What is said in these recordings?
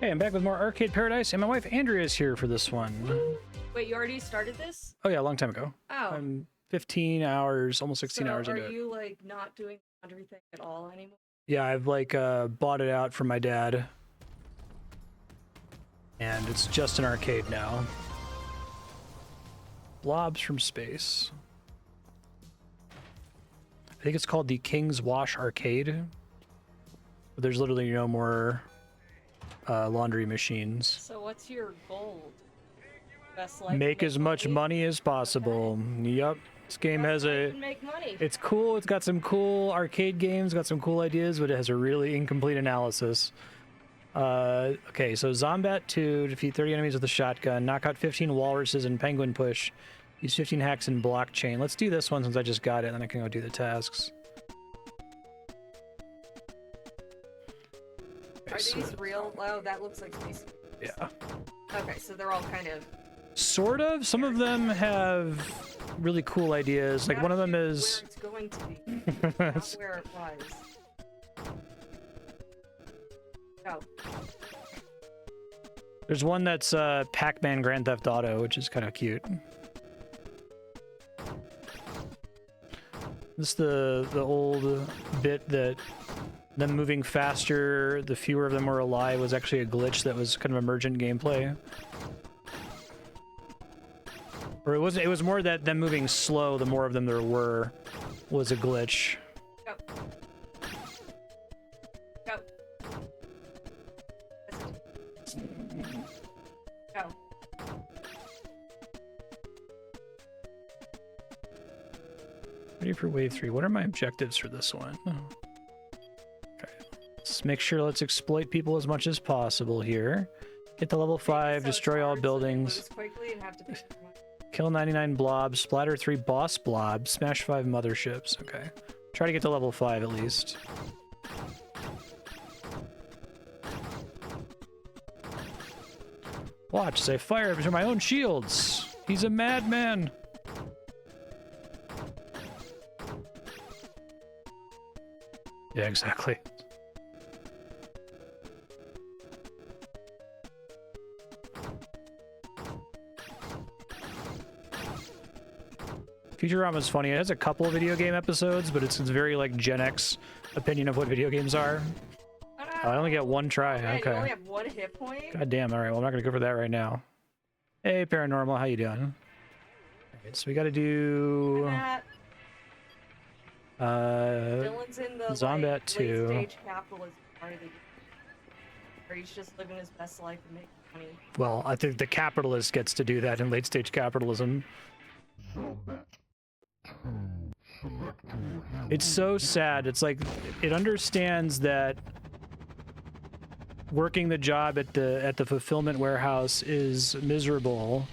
Hey, I'm back with more Arcade Paradise, and my wife Andrea is here for this one. Wait, you already started this? Oh yeah, a long time ago. Oh. I'm 15 hours, almost 16 hours into it. Are you like not doing everything at all anymore? Yeah, I've like bought it out from my dad, and it's just an arcade now. Blobs from space. I think it's called the King's Wash Arcade. But there's literally no more laundry machines. So what's your goal? Best life Make as much money as possible. Okay. Yep. This game has a... Make money. It's cool. It's got some cool arcade games, got some cool ideas, but it has a really incomplete analysis. Okay, so Zombat 2, defeat 30 enemies with a shotgun, knock out 15 walruses and penguin push, use 15 hacks in blockchain. Let's do this one since I just got it, and then I can go do the tasks. Are these real? Oh, that looks like space. Yeah. Okay, so they're all kind of... Sort of. Some of them have really cool ideas. Like one of them is... Where it's going to be, not where it was. Oh. There's one that's Pac-Man Grand Theft Auto, which is kind of cute. This is the old bit that them moving faster, the fewer of them were alive, was actually a glitch that was kind of emergent gameplay. Or it was more that them moving slow, the more of them there were, was a glitch. Go. Go. Go. Ready for wave 3. What are my objectives for this one? Okay. Let's make sure, let's exploit people as much as possible here. Get to level 5, destroy all buildings. Kill 99 blobs, splatter 3 boss blobs, smash 5 motherships. Okay. Try to get to level 5 at least. Watch as I fire through my own shields. He's a madman. Yeah, exactly. Futurama's funny. It has a couple of video game episodes, but it's very like Gen X opinion of what video games are. Oh, I only get one try. Yeah, okay. You only have 1 hit point? God damn. All right. Well, I'm not going to go for that right now. Hey, Paranormal. How you doing? Alright, so we got to do... Dylan's in the Zombat like, 2. late-stage capitalism party, where he's just living his best life and making money. Well, I think the capitalist gets to do that in late-stage capitalism. It's so sad. It's like it understands that working the job at the fulfillment warehouse is miserable,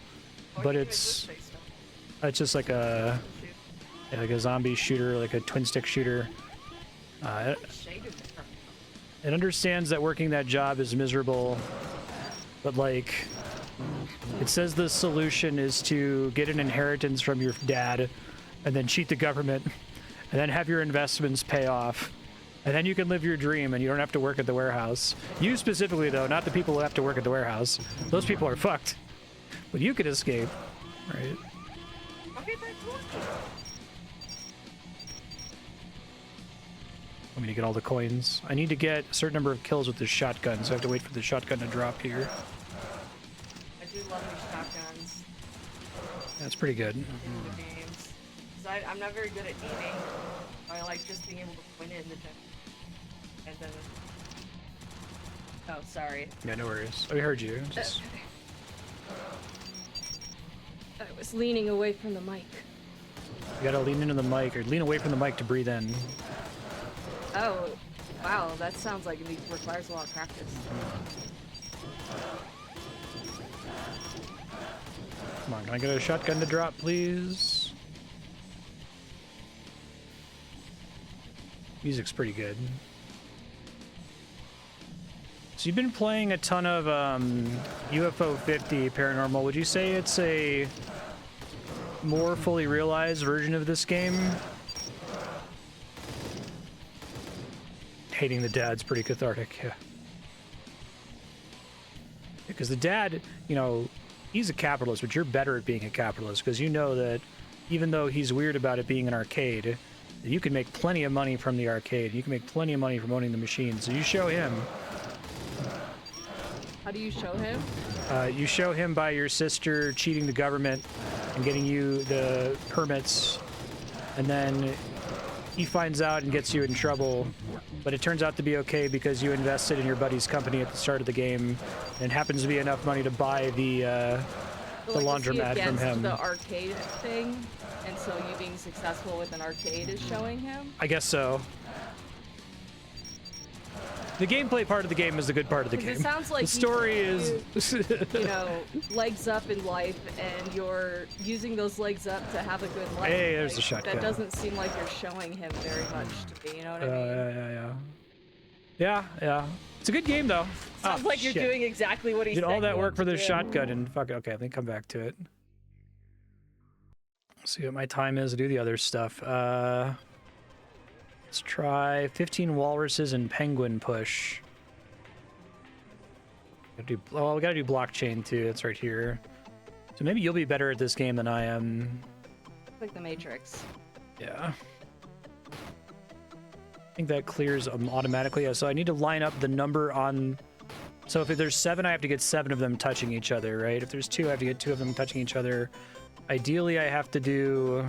but it's just like a zombie shooter, like a twin stick shooter. It understands that working that job is miserable, but like it says the solution is to get an inheritance from your dad and then cheat the government and then have your investments pay off. And then you can live your dream and you don't have to work at the warehouse. You specifically, though, not the people who have to work at the warehouse. Those people are fucked. But you could escape, right? I'm gonna get all the coins. I need to get a certain number of kills with the shotgun, so I have to wait for the shotgun to drop here. I do love these shotguns. That's pretty good. In the games. I'm not very good at aiming. I like just being able to point it in the general. And then... Oh, sorry. Yeah, no worries. I heard you. Just... I was leaning away from the mic. You gotta lean into the mic, or lean away from the mic to breathe in. Oh, wow, that sounds like it requires a lot of practice. Come on, can I get a shotgun to drop, please? Music's pretty good. So you've been playing a ton of UFO 50 Paranormal. Would you say it's a more fully realized version of this game? Hating the dad's pretty cathartic, yeah. Because the dad, you know, he's a capitalist, but you're better at being a capitalist because you know that even though he's weird about it being an arcade, you can make plenty of money from the arcade. You can make plenty of money from owning the machine. So you show him. How do you show him? You show him by your sister cheating the government and getting you the permits, and then he finds out and gets you in trouble, but it turns out to be okay because you invested in your buddy's company at the start of the game, and happens to be enough money to buy the Like, laundromat from him. The arcade thing, and so you being successful with an arcade is showing him. I guess so. The gameplay part of the game is the good part of the game. It sounds like the story is, you know, legs up in life, and you're using those legs up to have a good life. Hey, there's like, the shotgun. That doesn't seem like you're showing him very much to me. You know what I mean? Yeah. It's a good game though. Sounds like you're doing exactly what he did said. all that work for the do. shotgun and fuck it. Okay, let me come back to it. See what my time is to do the other stuff. Let's try 15 walruses and penguin push. We gotta do blockchain too. It's right here. So maybe you'll be better at this game than I am. Like the Matrix. Yeah. I think that clears automatically. So I need to line up the number on. So if there's 7, I have to get 7 of them touching each other, right? If there's 2, I have to get 2 of them touching each other. Ideally, I have to do.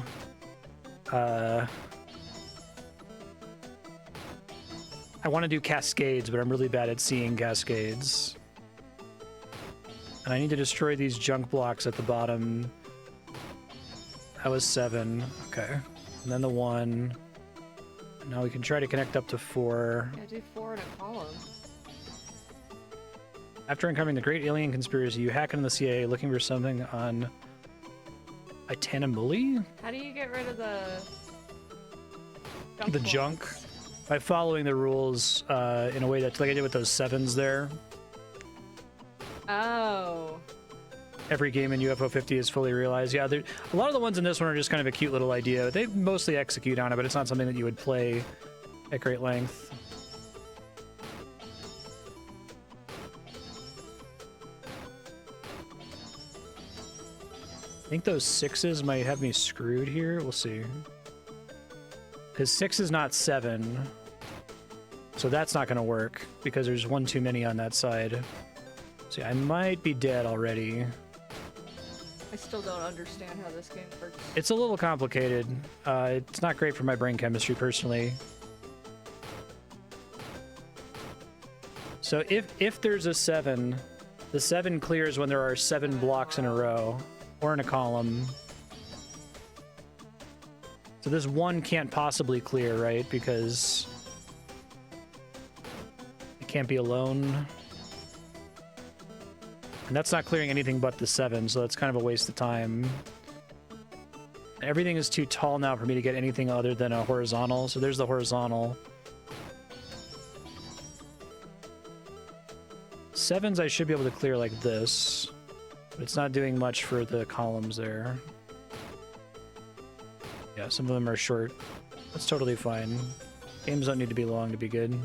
I want to do cascades, but I'm really bad at seeing cascades. And I need to destroy these junk blocks at the bottom. That was 7. Okay. And then the 1. Now we can try to connect up to 4. Yeah, do 4 in a column. After uncovering the great alien conspiracy, you hack into the CIA looking for something on Itanimuli? How do you get rid of the junk? By following the rules in a way that's like I did with those 7s there. Oh. Every game in UFO 50 is fully realized. Yeah, a lot of the ones in this one are just kind of a cute little idea. They mostly execute on it, but it's not something that you would play at great length. I think those 6s might have me screwed here. We'll see. Because 6 is not 7. So that's not going to work because there's 1 too many on that side. See, I might be dead already. I still don't understand how this game works. It's a little complicated. It's not great for my brain chemistry personally. So if there's a 7, the 7 clears when there are 7 blocks in a row or in a column. So this 1 can't possibly clear, right? Because it can't be alone. And that's not clearing anything but the 7, so that's kind of a waste of time. Everything is too tall now for me to get anything other than a horizontal, so there's the horizontal. 7s I should be able to clear like this, but it's not doing much for the columns there. Yeah, some of them are short. That's totally fine. Games don't need to be long to be good.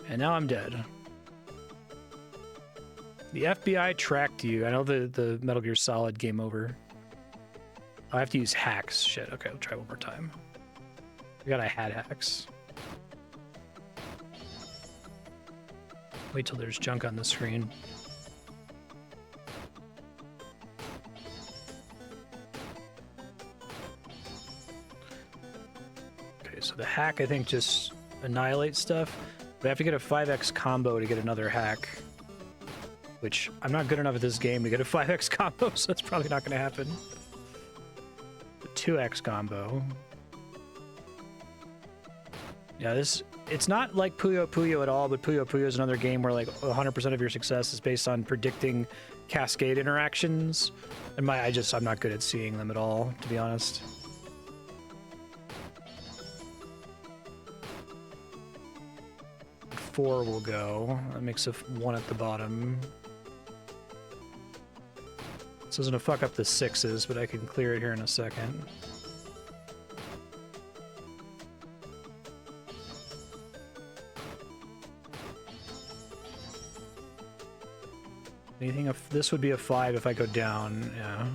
And now I'm dead. The FBI tracked you. I know the Metal Gear Solid game over. I have to use hacks. Shit. Okay, I'll try one more time. I had hacks. Wait till there's junk on the screen. Okay, so the hack I think just annihilates stuff. But I have to get a 5x combo to get another hack. Which, I'm not good enough at this game to get a 5x combo, so that's probably not going to happen. The 2x combo. Yeah, it's not like Puyo Puyo at all, but Puyo Puyo is another game where like 100% of your success is based on predicting cascade interactions. And I'm not good at seeing them at all, to be honest. Four will go. That makes a 1 at the bottom. So it's gonna fuck up the 6s, but I can clear it here in a second. Anything of this would be a 5 if I go down, yeah.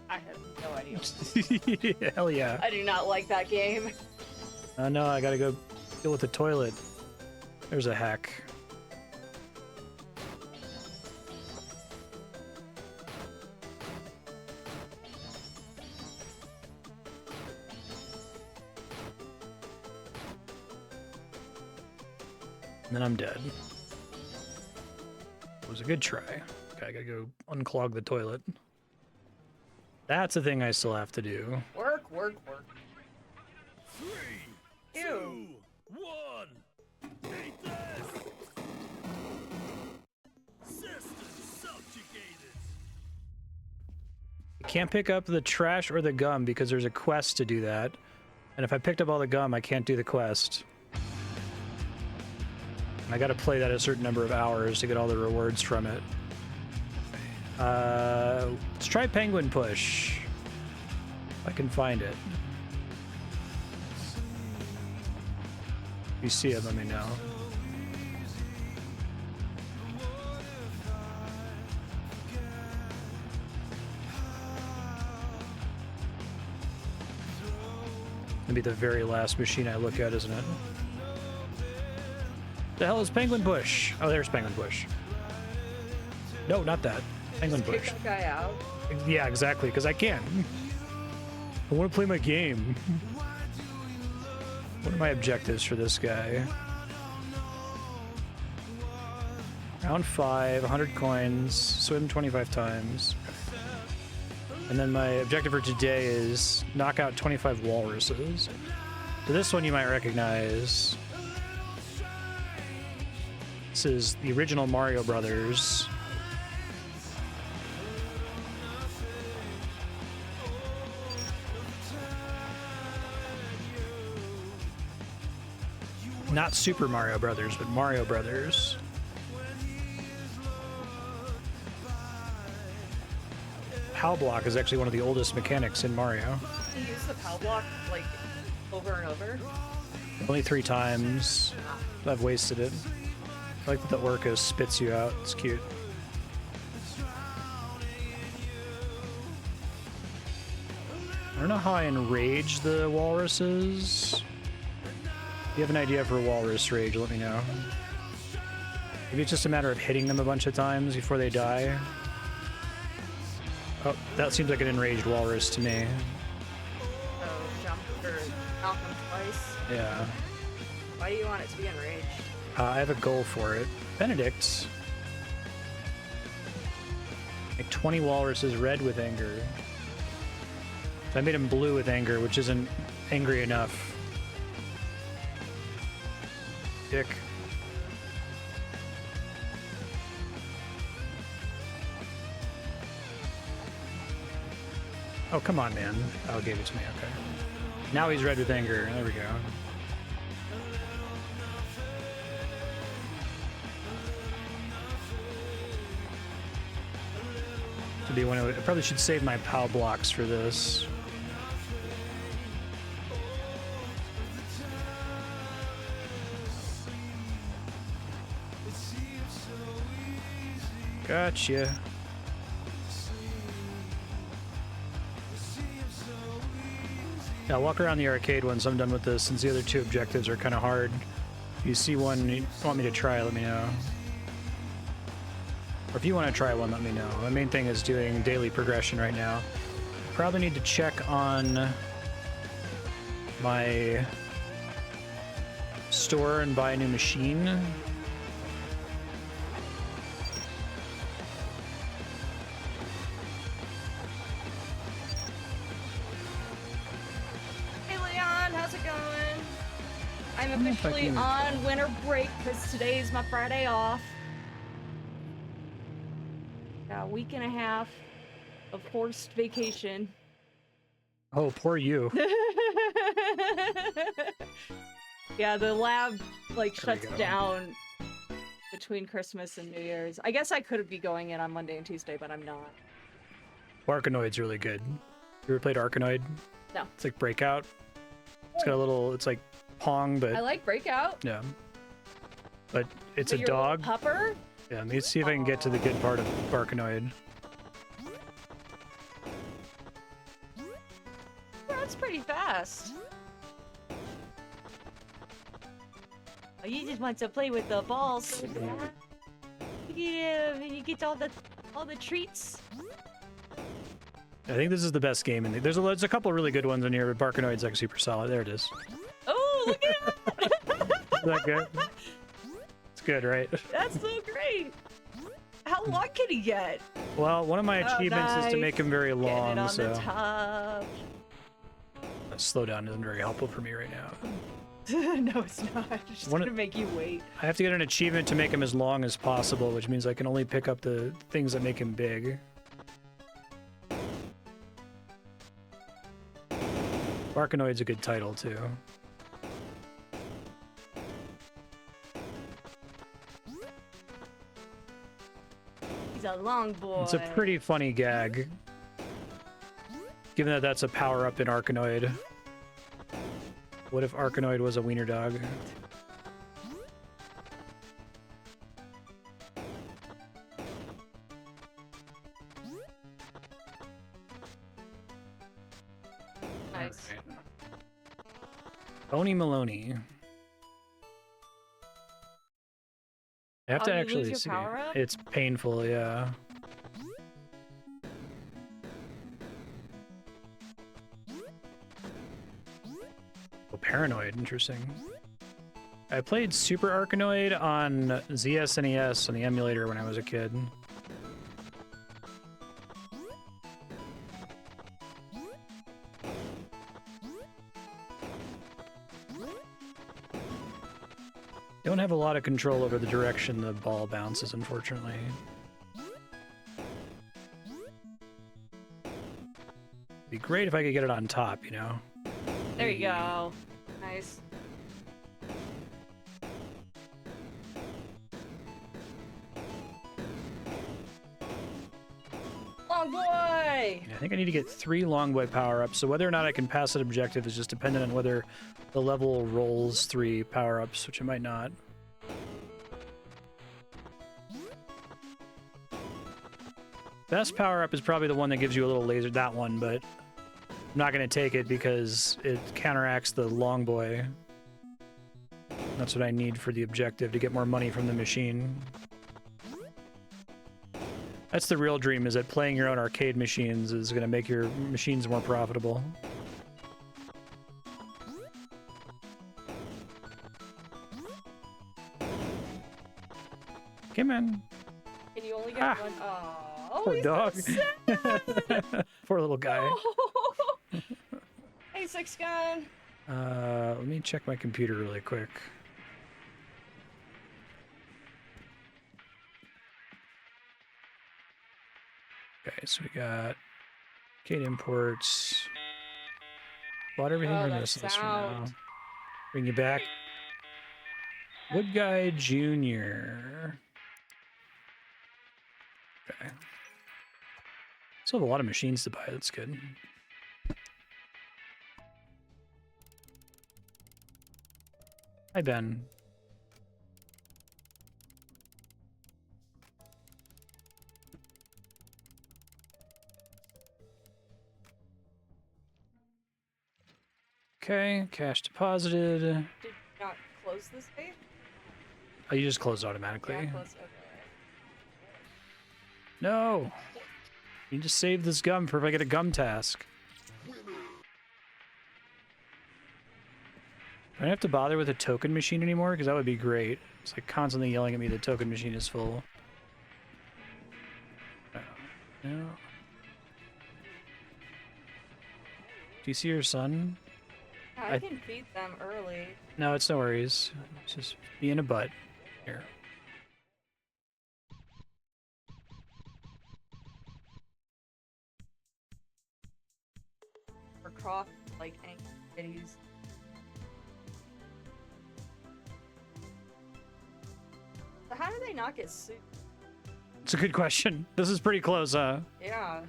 I have no idea. Hell yeah. I do not like that game. Oh no, I gotta go deal with the toilet. There's a hack. And then I'm dead. It was a good try. Okay, I gotta go unclog the toilet. That's a thing I still have to do. Work. 3, Ew. 2, 1. Take this! System subjugated! I can't pick up the trash or the gum because there's a quest to do that. And if I picked up all the gum, I can't do the quest. And I gotta play that a certain number of hours to get all the rewards from it. Let's try Penguin Push. If I can find it. If you see it, let me know. Gonna be the very last machine I look at, isn't it? The hell is Penguin Push? Oh, there's Penguin Push. No, not that. Penguin Kick Push. that guy out. Yeah, exactly, because I can. I want to play my game. What are my objectives for this guy? Round 5, 100 coins, swim 25 times. And then my objective for today is knock out 25 walruses. So this one you might recognize. This is the original Mario Brothers. Not Super Mario Brothers, but Mario Brothers. POW block is actually one of the oldest mechanics in Mario. You use the POW block like over and over. Only 3 times. I've wasted it. I like that the orca spits you out. It's cute. I don't know how I enrage the walruses. If you have an idea for walrus rage, let me know. Maybe it's just a matter of hitting them a bunch of times before they die. Oh, that seems like an enraged walrus to me. So jump or knock him twice. Yeah. Why do you want it to be enraged? I have a goal for it. Benedict. Make 20 walruses red with anger. So I made him blue with anger, which isn't angry enough. Dick. Oh, come on, man. Oh, gave it to me. Okay. Now he's red with anger. There we go. To be one of, I probably should save my POW blocks for this. Gotcha. Yeah, I'll walk around the arcade once I'm done with this, since the other 2 objectives are kind of hard. If you see one you want me to try, let me know. Or if you want to try one, let me know. The main thing is doing daily progression right now. Probably need to check on my store and buy a new machine. Hey Leon, how's it going? I'm if I officially can- on winter break because today's my Friday off. Got a week and a half of forced vacation. Oh, poor you. Yeah, the lab like There we shuts go. down between Christmas and New Year's. I guess I could be going in on Monday and Tuesday, but I'm not. Arkanoid's really good. You ever played Arkanoid? No. It's like Breakout. It's got a little, it's like Pong, but I like Breakout. yeah. but it's But a your little dog. Pupper? Yeah, let me see if I can get to the good part of Barkanoid. That's pretty fast. Oh, you just want to play with the balls. Look at him, and you get all the treats. I think this is the best game in the, there's a couple really good ones in here, but Barkanoid's like super solid. There it is. Oh, look at that! Is that good? It's good, right? That's so great. How long can he get? Well, one of my achievements is to nice. make him very Getting it long, on so the top. slow down isn't very helpful for me right now. No, it's not. It's just gonna make you wait. I have to get an achievement to make him as long as possible, which means I can only pick up the things that make him big. Barkanoid's a good title, too. He's a long boy. It's a pretty funny gag, given that that's a power-up in Arkanoid. What if Arkanoid was a wiener dog? Nice. Right. Boney Maloney. I have to you lose actually your see. power-up? It's painful, yeah. Oh, Paranoid, interesting. I played Super Arkanoid on ZSNES on the emulator when I was a kid. Don't have a lot of control over the direction the ball bounces, unfortunately. Be great if I could get it on top, you know? There you go. Nice. Long boy! I think I need to get 3 long boy power-ups, so whether or not I can pass an objective is just dependent on whether the level rolls 3 power-ups, which it might not. Best power-up is probably the one that gives you a little laser, that one, but I'm not going to take it because it counteracts the long boy. That's what I need for the objective, to get more money from the machine. That's the real dream, is that playing your own arcade machines is going to make your machines more profitable. Come on. Can you only get Ah. one? Oh, Poor he's dog. so sad. Poor little guy. Oh. Hey, Six Gun. Let me check my computer really quick. Okay, so we got arcade imports. Bought everything Oh, from that this list for now. sound. Bring you back. Wood Guy Jr. Okay. Still have a lot of machines to buy, that's good. Hi, Ben. Okay, cash deposited. Did you not close this page? Oh, you just closed automatically. Yeah, close. Okay. No! You just save this gum for if I get a gum task. I don't have to bother with a token machine anymore, because that would be great. It's like constantly yelling at me the token machine is full. No. Do you see your son? I can feed them early. No, it's no worries. It's just being a butt. Here. For Croft, like, any cities. So how do they not get sued? It's a good question. This is pretty close, huh? Yeah.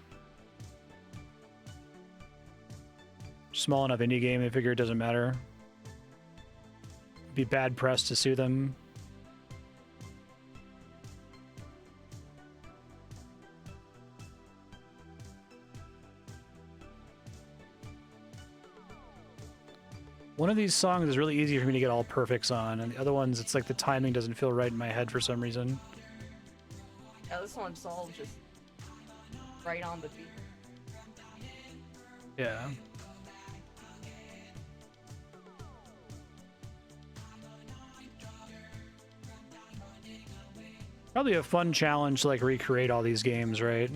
Small enough indie game, I figure it doesn't matter. Be bad press to sue them. One of these songs is really easy for me to get all perfects on, and the other ones, it's like the timing doesn't feel right in my head for some reason. Yeah, this one's all just right on the beat. Yeah. Probably a fun challenge to like recreate all these games, right?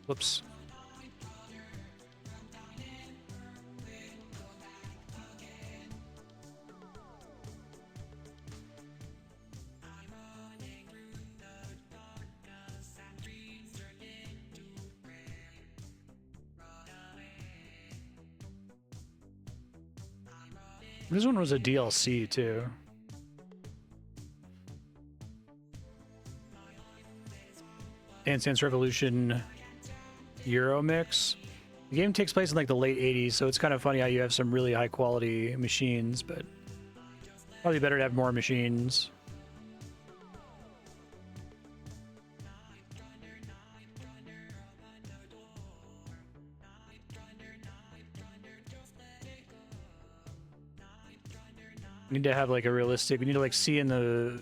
Whoops. This one was a DLC too. Dance Dance Revolution Euro mix. The game takes place in like the late 80s, so it's kind of funny how you have some really high quality machines, but probably better to have more machines. We need to have like a realistic, we need to like see in the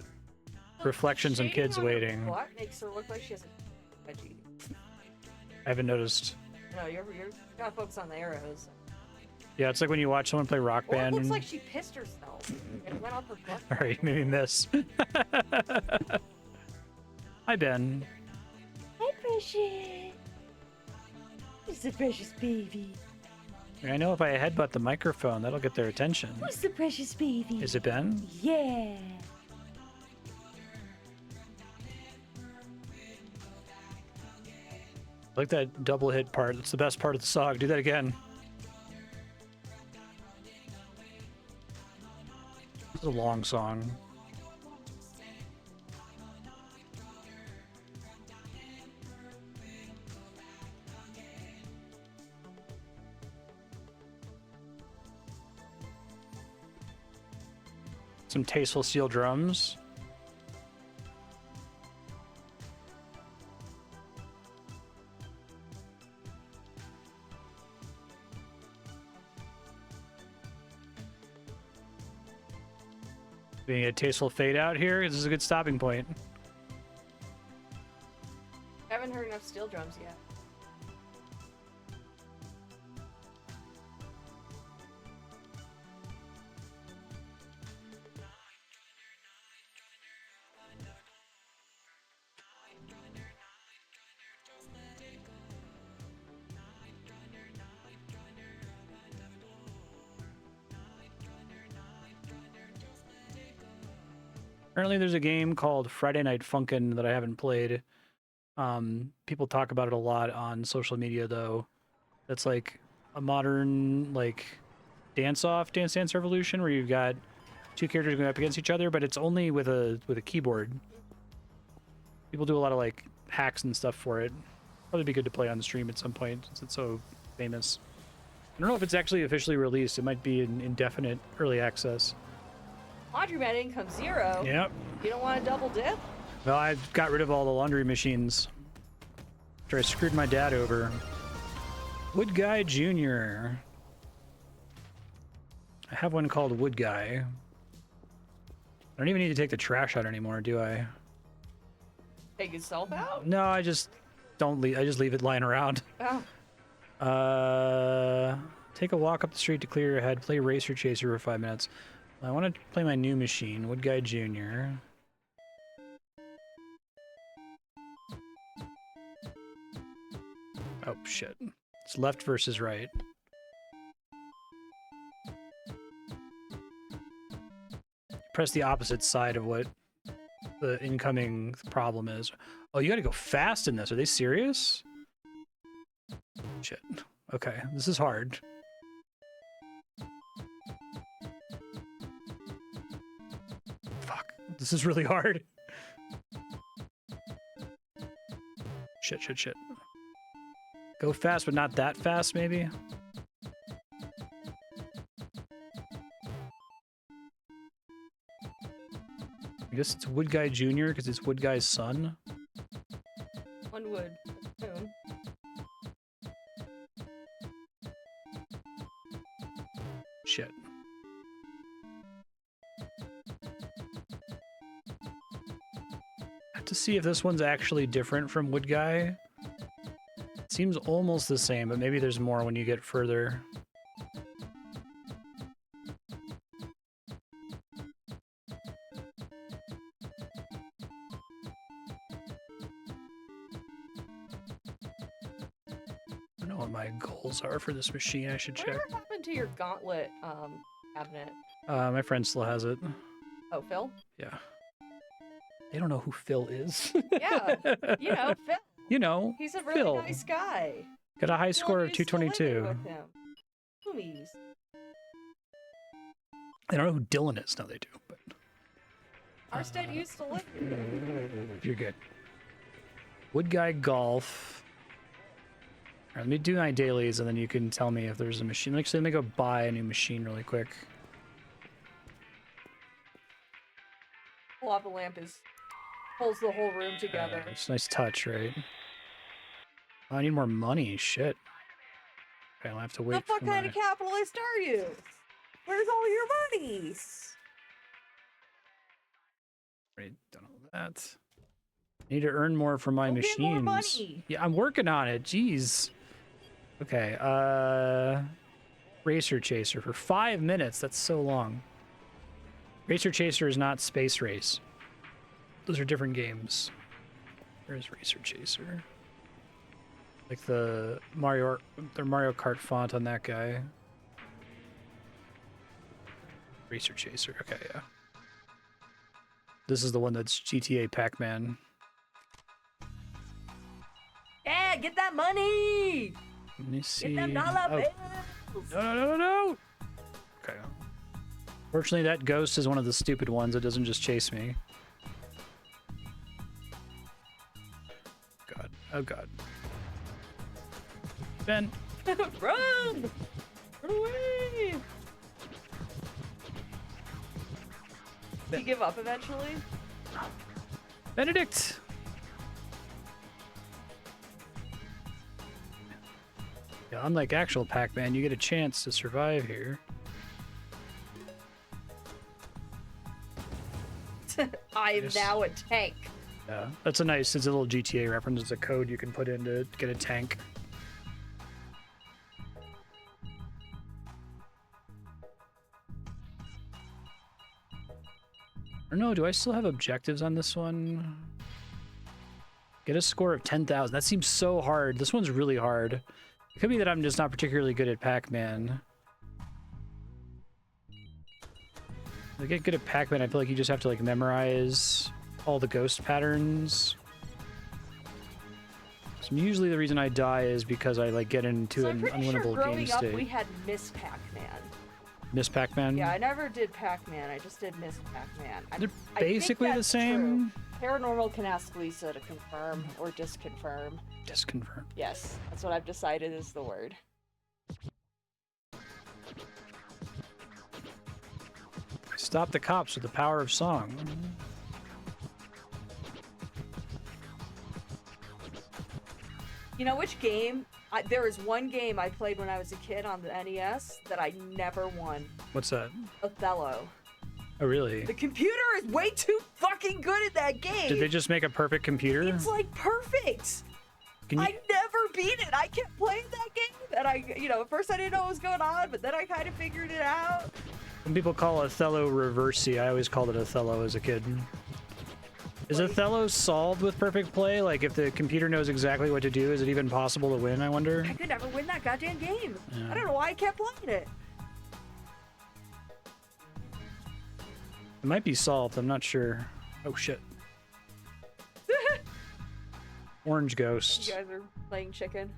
reflections some kids waiting. What makes her look like she has a veggie? I haven't noticed. No, you're gotta focus on the arrows. Yeah, it's like when you watch someone play Rock Well, it Band. looks like she pissed herself and went off her butt. Alright, maybe miss. Hi, Ben. Hi, Precious. Who's the precious baby? I know if I headbutt the microphone, that'll get their attention. Who's the precious baby? Is it Ben? Yeah. I like that double hit part. That's the best part of the song. Do that again. It's a long song. Some tasteful steel drums. Being a tasteful fade out here. This is a good stopping point. I haven't heard enough steel drums yet. Apparently there's a game called Friday Night Funkin' that I haven't played. People talk about it a lot on social media though. That's like a modern like dance-off Dance Dance Revolution where you've got two characters going up against each other, but it's only with a keyboard. People do a lot of like hacks and stuff for it. Probably be good to play on the stream at some point since it's so famous. I don't know if it's actually officially released. It might be in indefinite early access. Laundromat income 0. Yep. You don't want to double dip? Well, I got rid of all the laundry machines after I screwed my dad over. Wood Guy Jr. I have one called Wood Guy. I don't even need to take the trash out anymore, do I? Take yourself out? No, I just don't leave. I just leave it lying around. Oh. Take a walk up the street to clear your head. Play Racer Chaser for 5 minutes. I want to play my new machine, Wood Guy Jr. Oh, shit. It's left versus right. Press the opposite side of what the incoming problem is. Oh, you gotta go fast in this. Are they serious? Shit. Okay, this is hard. Fuck. This is really hard. Shit, shit, shit. Go fast, but not that fast, maybe? I guess it's Wood Guy Jr. because it's Wood Guy's son. One wood. Boom. Shit. I have to see if this one's actually different from Wood Guy. It seems almost the same, but maybe there's more when you get further. I don't know what my goals are for this machine. I should check. Whatever happened to your gauntlet cabinet? My friend still has it. Oh, Phil? Yeah. They don't know who Phil is. Yeah, you know, Phil. You know, He's a really Phil. nice guy. Got a high score of Phil used to live 222. with him. Homies. They don't know who Dylan is. No, they do. But Marstead used to live with him. you're good. Wood Guy Golf. All right, let me do my dailies, and then you can tell me if there's a machine. Actually, let me go buy a new machine really quick. Lava lamp holds the whole room together. It's a nice touch, right? Oh, I need more money. Shit. Okay, I'll have to wait. What the fuck for kind my- of capitalist are you? Where's all your money? Already done all that. I need to earn more for my Go machines. get more money. Yeah, I'm working on it. Jeez. Okay. Racer Chaser for 5 minutes. That's so long. Racer Chaser is not Space Race. Those are different games. Where's Racer Chaser? Like the Mario Kart font on that guy. Racer Chaser. Okay, yeah. This is the one that's GTA Pac-Man. Yeah, get that money! Let me see. Get them dollar Oh, bills! no. Okay. Fortunately, that ghost is one of the stupid ones. It doesn't just chase me. God. Oh, God. Ben. Run! Run away! Did he give up eventually? Benedict! Yeah, unlike actual Pac-Man, you get a chance to survive here. I am Yes. now a tank. Yeah, that's a nice, it's a little GTA reference. It's a code you can put in to get a tank. Or no, do I still have objectives on this one? Get a score of 10,000. That seems so hard. This one's really hard. It could be that I'm just not particularly good at Pac-Man. To get good at Pac-Man, I feel like you just have to like memorize all the ghost patterns. So usually the reason I die is because I like get into So an I'm pretty unwinnable sure growing game up state. we had Miss Pac-Man. Miss Pac-Man? Yeah, I never did Pac-Man. I just did Miss Pac-Man. They're I think basically the that's same. true. Paranormal can ask Lisa to confirm or disconfirm. Disconfirm. Yes, that's what I've decided is the word. Stop the cops with the power of song. You know which game? There is one game I played when I was a kid on the NES that I never won. What's that? Othello. Oh, really? The computer is way too fucking good at that game. Did they just make a perfect computer? It's like perfect. Can you... I never beat it. I kept playing that game, and at first I didn't know what was going on, but then I kind of figured it out. Some people call Othello reversey. I always called it Othello as a kid. Is Othello solved with perfect play? Like, if the computer knows exactly what to do, is it even possible to win, I wonder? I could never win that goddamn game. Yeah. I don't know why I kept playing it. It might be solved, I'm not sure. Oh, shit. Orange Ghost. You guys are playing chicken.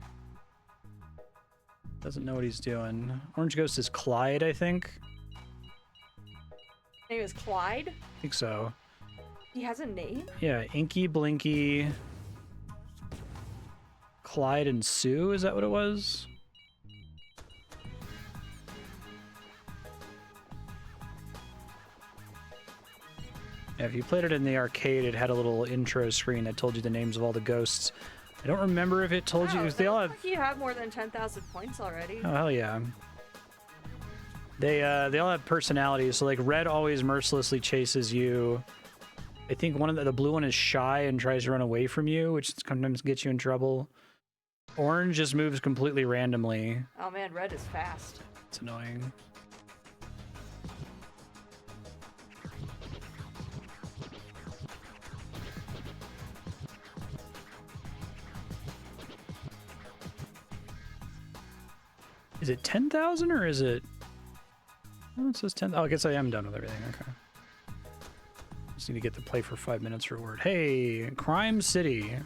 Doesn't know what he's doing. Orange Ghost is Clyde, I think. His name is Clyde. I think so. He has a name? Yeah, Inky, Blinky, Clyde, and Sue, is that what it was? Yeah, if you played it in the arcade, it had a little intro screen that told you the names of all the ghosts. I don't remember if it told you, Oh, because they all have... like you have more than 10,000 points already. Oh, hell yeah. They all have personalities. So like red always mercilessly chases you. I think one of the blue one is shy and tries to run away from you, which sometimes gets you in trouble. Orange just moves completely randomly. Oh man, red is fast. It's annoying. Is it 10,000 or is it? Oh, it says 10. Oh, I guess I am done with everything. Okay. Just need to get the play for 5 minutes reward. Hey, Crime City.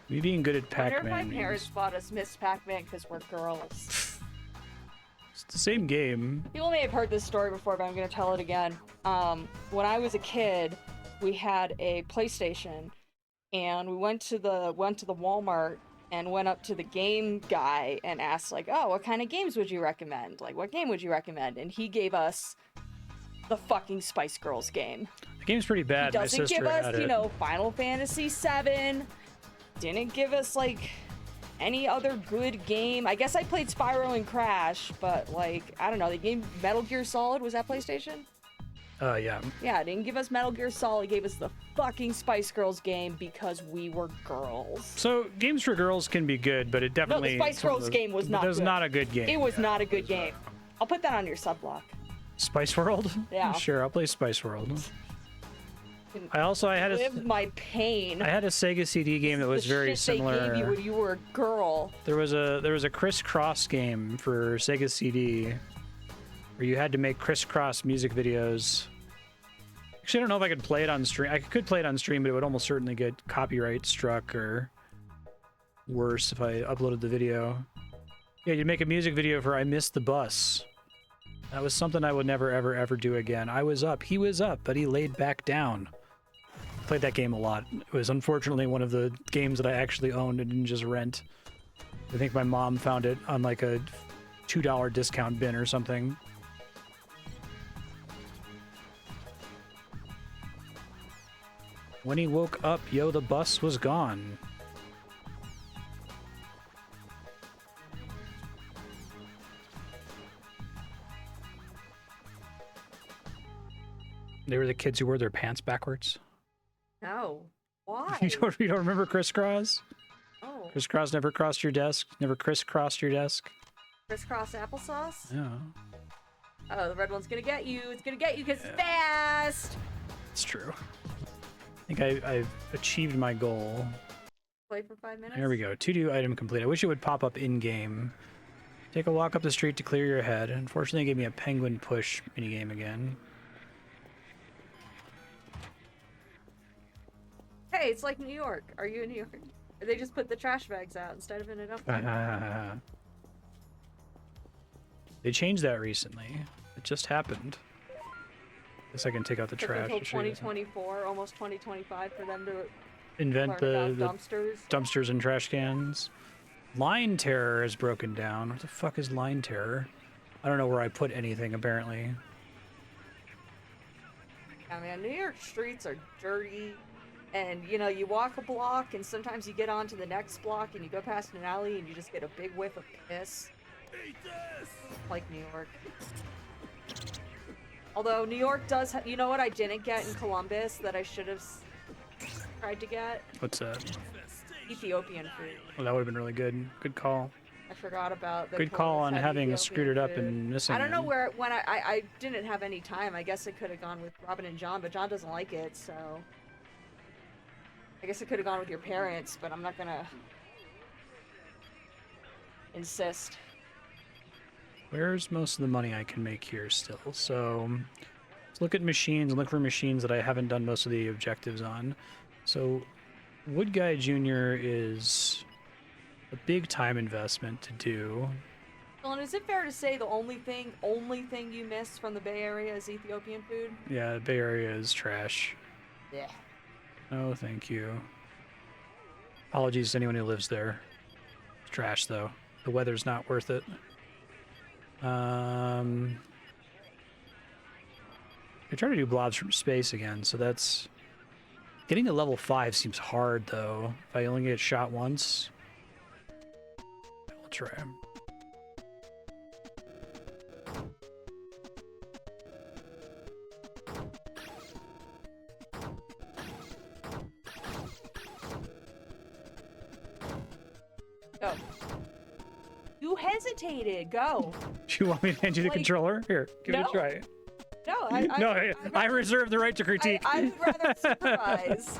Me being good at I wonder Pac-Man if my parents bought us Miss Pac-Man because we're girls. It's the same game. People may have heard this story before, but I'm gonna tell it again. When I was a kid, we had a PlayStation, and we went to the Walmart and went up to the game guy and asked like, "Oh, what kind of games would you recommend? Like, what game would you recommend?" And he gave us the fucking Spice Girls game. The game's pretty bad. He My doesn't sister give had us, it. you know, Final Fantasy VII. Didn't give us like any other good game. I guess I played Spyro and Crash, but like I don't know. The game Metal Gear Solid, was that PlayStation? Yeah. Yeah, didn't give us Metal Gear Solid. Gave us the fucking Spice Girls game because we were girls. So games for girls can be good, but it No, definitely. the Spice Girls game was not. It was good. not a good game. It was not a good game. I'll put that on your subblock. Spice World? Yeah. Sure, I'll play Spice World. I had Live my pain. I had a Sega CD game that was The very shit similar. they gave you when you were a girl. There was a crisscross game for Sega CD where you had to make crisscross music videos. Actually, I don't know if I could play it on stream. I could play it on stream, but it would almost certainly get copyright struck or worse if I uploaded the video. Yeah, you'd make a music video for I Missed the Bus. That was something I would never, ever, ever do again. I was up, he was up, but he laid back down. Played that game a lot. It was unfortunately one of the games that I actually owned and didn't just rent. I think my mom found it on like a $2 discount bin or something. When he woke up, yo, the bus was gone. They were the kids who wore their pants backwards. No. Why? You don't remember crisscross? Oh. Crisscross never crossed your desk? Never crisscrossed your desk? Crisscross applesauce? Yeah. Oh, the red one's gonna get you. It's gonna get you because it's fast. It's true. I think I've achieved my goal. Play for 5 minutes. There we go. To-do item complete. I wish it would pop up in-game. Take a walk up the street to clear your head. Unfortunately, it gave me a penguin push minigame again. Hey, it's like New York. Are you in New York? Or they just put the trash bags out instead of in a dumpster. They changed that recently. It just happened. Guess I can take out the Took trash. until to show you. 2024, almost 2025 for them to Invent learn the about dumpsters. dumpsters and trash cans. Line terror is broken down. What the fuck is line terror? I don't know where I put anything, apparently. I mean, New York streets are dirty. And, you know, you walk a block, and sometimes you get onto the next block, and you go past an alley, and you just get a big whiff of piss. Eat this! Like New York. Although, New York does you know what I didn't get in Columbus that I should have tried to get? What's that? Ethiopian food. Well, that would have been really good. Good call. I forgot about the Good call on Columbus had having Ethiopian screwed it up food. and missing I don't know it. where, when I didn't have any time. I guess I could have gone with Robin and John, but John doesn't like it, so... I guess I could have gone with your parents, but I'm not gonna insist. Where's most of the money I can make here still? So let's look at machines and look for machines that I haven't done most of the objectives on. So Wood Guy Jr. is a big time investment to do. Well, and is it fair to say the only thing you miss from the Bay Area is Ethiopian food? Yeah, the Bay Area is trash. Yeah. No, thank you. Apologies to anyone who lives there. It's trash, though. The weather's not worth it. I try to do blobs from space again, so that's... Getting to level 5 seems hard, though. If I only get shot once... I'll try. Go. You hesitated. Go. Do you want me to hand you the Like, controller? Here, give it no. a try. No, I reserve the right to critique. I would rather supervise.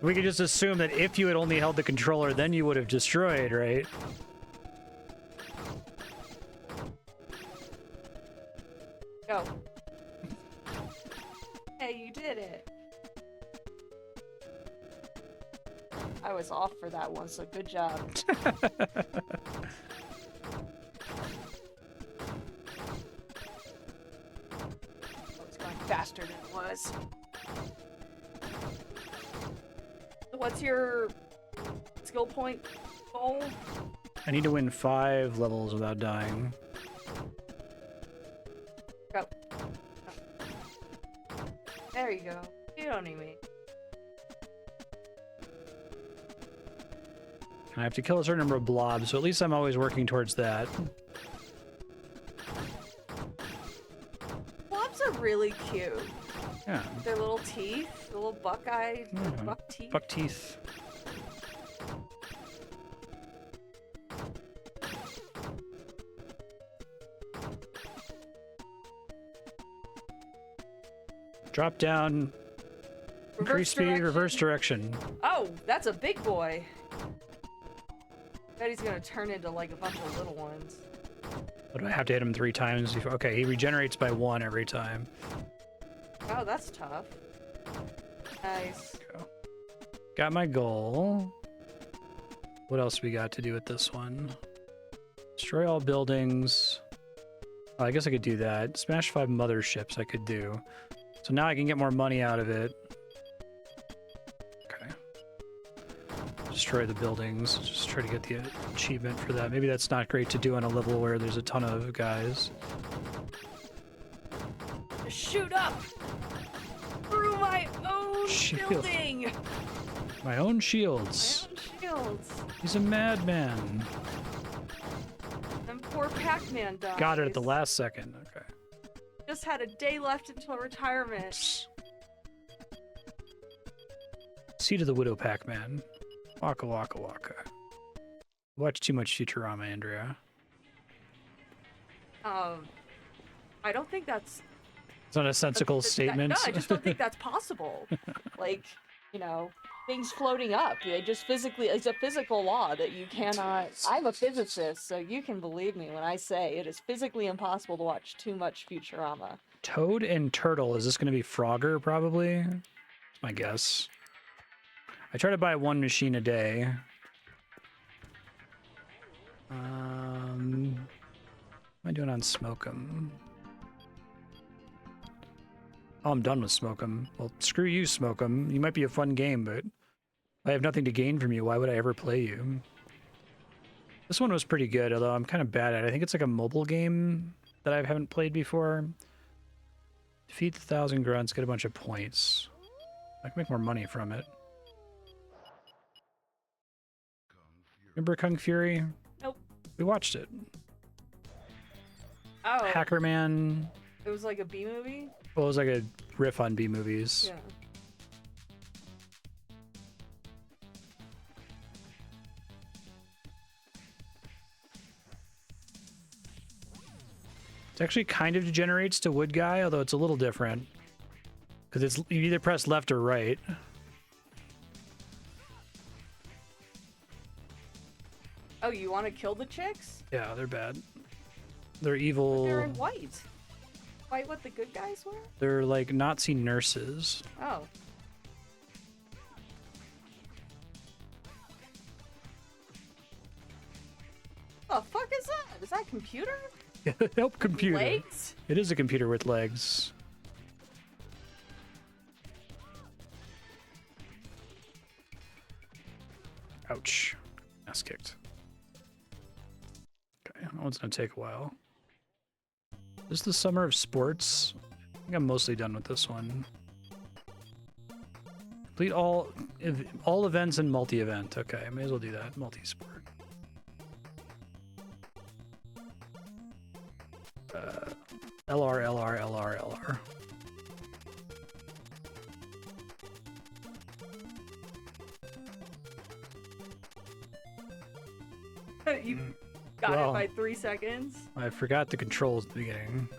We could just assume that if you had only held the controller, then you would have destroyed, right? Go. Hey, you did it. I was off for that one, so good job. It's going faster than it was. What's your skill point goal? I need to win 5 levels without dying. Go. There you go. You don't need me. I have to kill a certain number of blobs, so at least I'm always working towards that. Blobs are really cute. Yeah. Their little teeth, the little buckeye, Yeah. buck teeth. Buck teeth. Drop down. Increase speed, direction. reverse direction. Oh, that's a big boy. Bet he's gonna turn into like a bunch of little ones. But do I have to hit him 3 times before? Okay, he regenerates by 1 every time. Oh, that's tough. Nice. Got my goal. What else we got to do with this one? Destroy all buildings. Oh, I guess I could do that. Smash 5 motherships I could do. So now I can get more money out of it. Okay. Destroy the buildings. Just try to get the achievement for that. Maybe that's not great to do on a level where there's a ton of guys. Shoot up! Through my own Shield. building! My own shields. My own shields. He's a madman. And poor Pac-Man died. Got it at the last second. Okay. Just had a day left until retirement. Seed of the Widow Pac-Man. Waka waka waka. Watch too much Futurama, Andrea. I don't think that's... It's not a sensical statement. No, I just don't think that's possible. Like, you know, things floating up. They just physically... It's a physical law that you cannot... I'm a physicist, so you can believe me when I say it is physically impossible to watch too much Futurama. Toad and Turtle. Is this going to be Frogger, probably? That's my guess. I try to buy 1 machine a day. What am I doing on Smoke'em? Oh, I'm done with Smoke'em. Well, screw you, Smoke'em. You might be a fun game, but I have nothing to gain from you. Why would I ever play you? This one was pretty good, although I'm kind of bad at it. I think it's like a mobile game that I haven't played before. Defeat the 1,000 grunts, get a bunch of points. I can make more money from it. Remember Kung Fury? Nope. We watched it. Oh. Hacker Man. It was like a B-movie? Well, it was like a riff on B movies. Yeah. It actually kind of degenerates to Wood Guy, although it's a little different. Because it's you either press left or right. Oh, you want to kill the chicks? Yeah, they're bad. They're evil. They're in white. White what the good guys were? They're like Nazi nurses. Oh. The fuck is that? Is that a computer? Help computer. Legs? It is a computer with legs. Ouch. Ass kicked. Okay, that one's gonna take a while. This is the summer of sports. I think I'm mostly done with this one. Complete all events and multi-event. Okay, I may as well do that. Multi-sport. LR, LR, LR, LR. You got Well, it by 3 seconds. I forgot the controls at the beginning.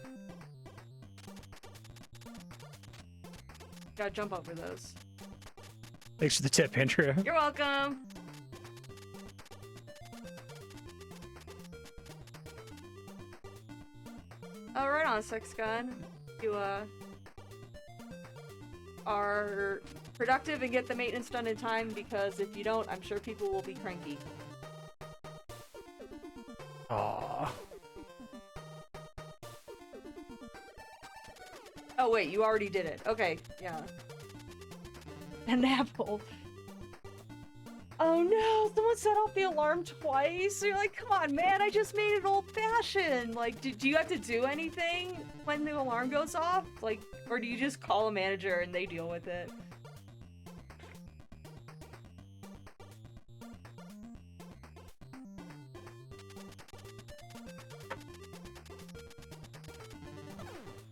Gotta jump over those. Thanks for the tip, Andrea. You're welcome. Oh, right on, Sex Gun. You are productive and get the maintenance done in time, because if you don't, I'm sure people will be cranky. Aww. Oh wait, you already did it. Okay, yeah. An apple. Oh no, someone set off the alarm twice. You're like, come on, man, I just made it old-fashioned. Like, do you have to do anything when the alarm goes off? Like, or do you just call a manager and they deal with it?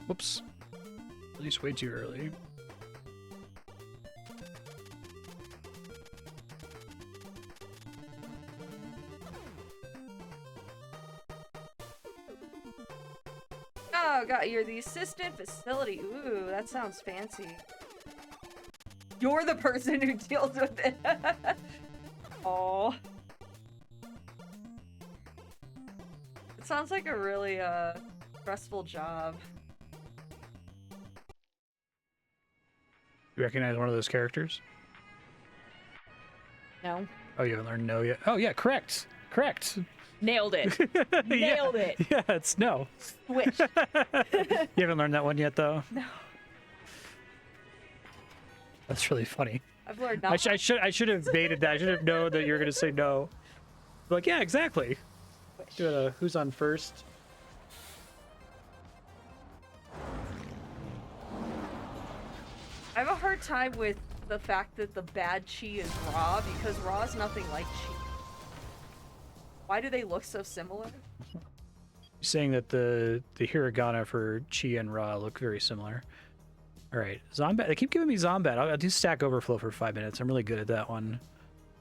Whoops. At least way too early. Oh god, you're the assistant facility. Ooh, that sounds fancy. You're the person who deals with it. Oh. It sounds like a really stressful job. You recognize one of those characters? No. Oh, you haven't learned no yet? Oh, yeah, correct. Correct. Nailed it. Nailed it. Yeah, it's no. Switch. You haven't learned that one yet, though? No. That's really funny. I've learned I nothing. should have baited that. I should have known that you were going to say no. Like, yeah, exactly. Do it, who's on first? I have a hard time with the fact that the bad chi is raw, because raw is nothing like chi. Why do they look so similar? Saying that the hiragana for chi and ra look very similar. All right, Zombat. They keep giving me Zombat. I'll do Stack Overflow for 5 minutes. I'm really good at that one.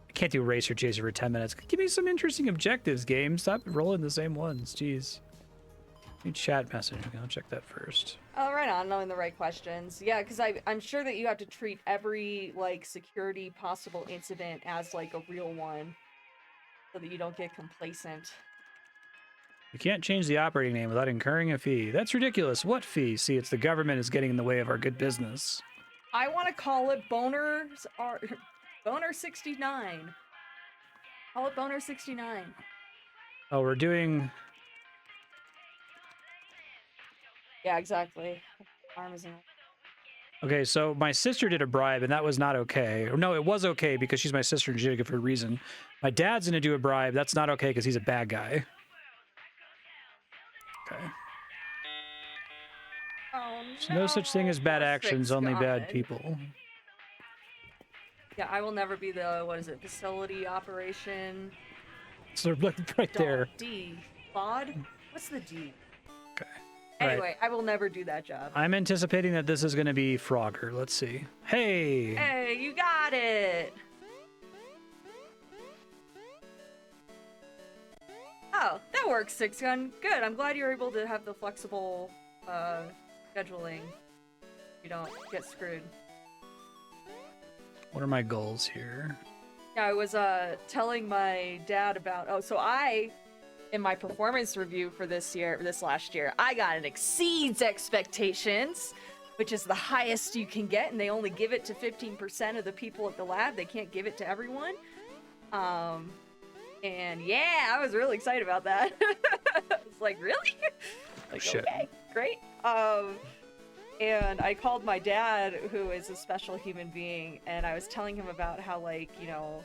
I can't do Racer Chaser for 10 minutes. Give me some interesting objectives, game. Stop rolling the same ones. Jeez. New chat message. Okay, I'll check that first. Oh, right on, knowing the right questions. Yeah, because I'm sure that you have to treat every, like, security possible incident as, like, a real one, so that you don't get complacent. You can't change the operating name without incurring a fee. That's ridiculous. What fee? See, it's the government is getting in the way of our good business. I want to call it Boner 69. Call it Boner 69. Oh, we're doing... Yeah, exactly. Arm is in. Okay, so my sister did a bribe, and that was not okay. Or no, it was okay because she's my sister and she did it for a reason. My dad's gonna do a bribe. That's not okay because he's a bad guy. Okay. Oh, So no such thing as bad Poor actions, Six only bad God. people. Yeah, I will never be the, what is it, facility operation. So right there. D. Bod? What's the D? Okay. All right. Anyway, I will never do that job. I'm anticipating that this is going to be Frogger. Let's see. Hey! Hey, you got it! Oh, that works, Six Gun. Good, I'm glad you're able to have the flexible, scheduling. You don't get screwed. What are my goals here? Yeah, I was, telling my dad about... Oh, so in my performance review for this last year, I got an exceeds expectations, which is the highest you can get, and they only give it to 15% of the people at the lab. They can't give it to everyone. And yeah, I was really excited about that. I was like, really? Like, Shit. okay, great. And I called my dad, who is a special human being, and I was telling him about how, like, you know,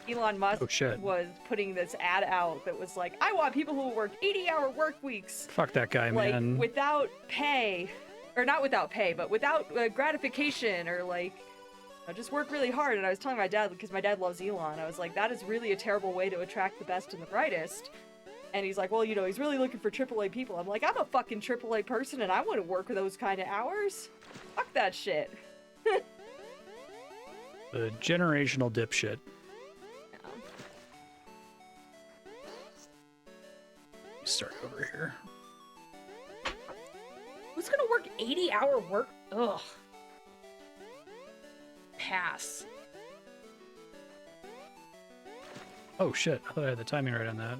Elon Musk Oh, shit. was putting this ad out that was like, I want people who work 80-hour work weeks, Fuck that guy, like, man. without pay, or not without pay, but without gratification, or like, just work really hard. And I was telling my dad, because my dad loves Elon, I was like, that is really a terrible way to attract the best and the brightest. And he's like, well, you know, he's really looking for AAA people. I'm like, I'm a fucking AAA person, and I want to work with those kind of hours. Fuck that shit. The generational dipshit. Start over here. Who's gonna work 80-hour work? Ugh. Pass. Oh shit, I thought I had the timing right on that.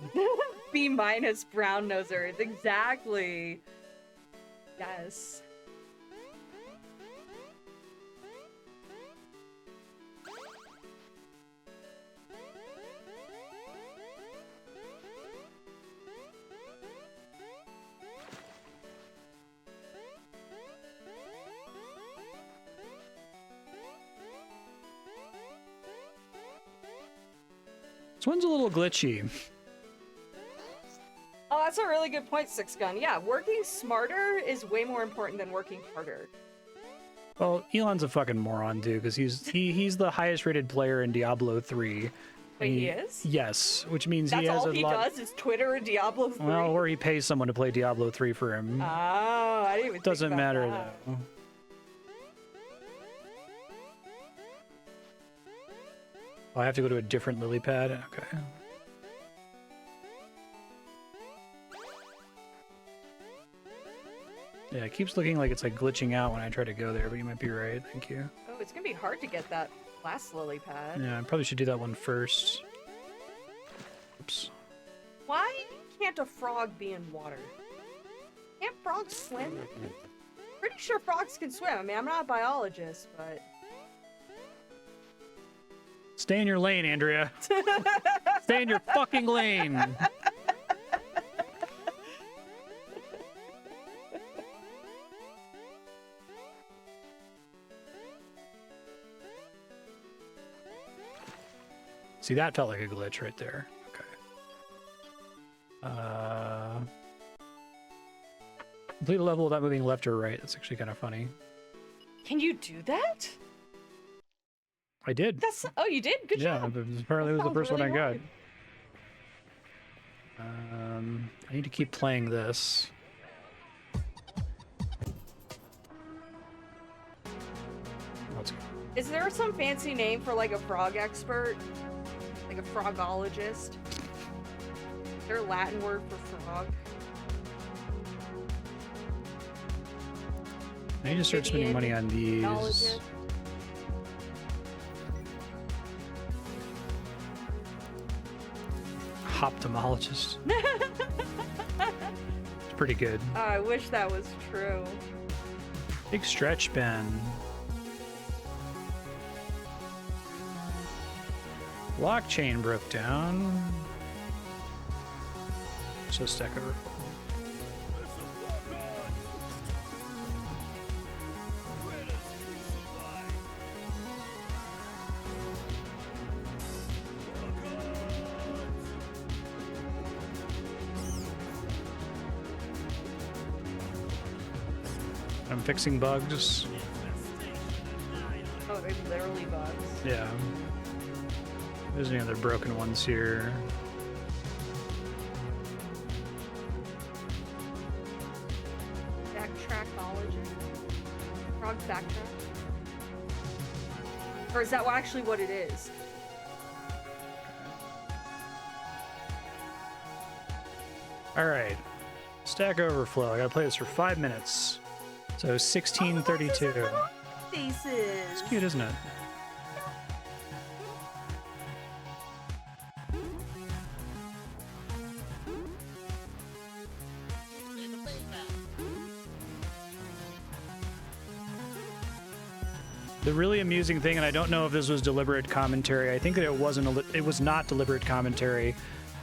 B- brown nosers. Exactly. Yes. This one's a little glitchy. Oh, that's a really good point, Six Gun. Yeah, working smarter is way more important than working harder. Well, Elon's a fucking moron, dude, because he's the highest rated player in Diablo 3. Wait, he is? Yes, which means That's he has all a he lot. does is Twitter and Diablo 3? Well, or he pays someone to play Diablo 3 for him. Oh, I didn't even Doesn't think about matter that. though. Oh, I have to go to a different lily pad? Okay. Yeah, it keeps looking like it's like glitching out when I try to go there, but you might be right. Thank you. Oh, it's gonna be hard to get that last lily pad. Yeah, I probably should do that one first. Oops. Why can't a frog be in water? Can't frogs swim? Pretty sure frogs can swim. I mean, I'm not a biologist, but... Stay in your lane, Andrea. Stay in your fucking lane. See, that felt like a glitch right there. Okay. Complete a level without moving left or right. That's actually kind of funny. Can you do that? I did. That's... Oh, you did? Good Yeah, job. but apparently it was the Sounds first one I really got. hard. I need to keep playing this. Let's go. Is there some fancy name for, like, a frog expert? Like a frogologist? Is there a Latin word for frog? I need to start spending money on these. Amphibiologist? Hoptomologist. It's pretty good. Oh, I wish that was true. Big stretch bin. Blockchain broke down. So stack over. Let's walk on. Credits crucified. I'm fixing bugs. Oh, they're literally bugs. Yeah. There's any other broken ones here. Backtrackology? Frog backtrack? Or is that actually what it is? Alright. Stack Overflow. I gotta play this for 5 minutes. So 1632. Faces. It's cute, isn't it? The really amusing thing, and I don't know if this was deliberate commentary. I think that it was not deliberate commentary.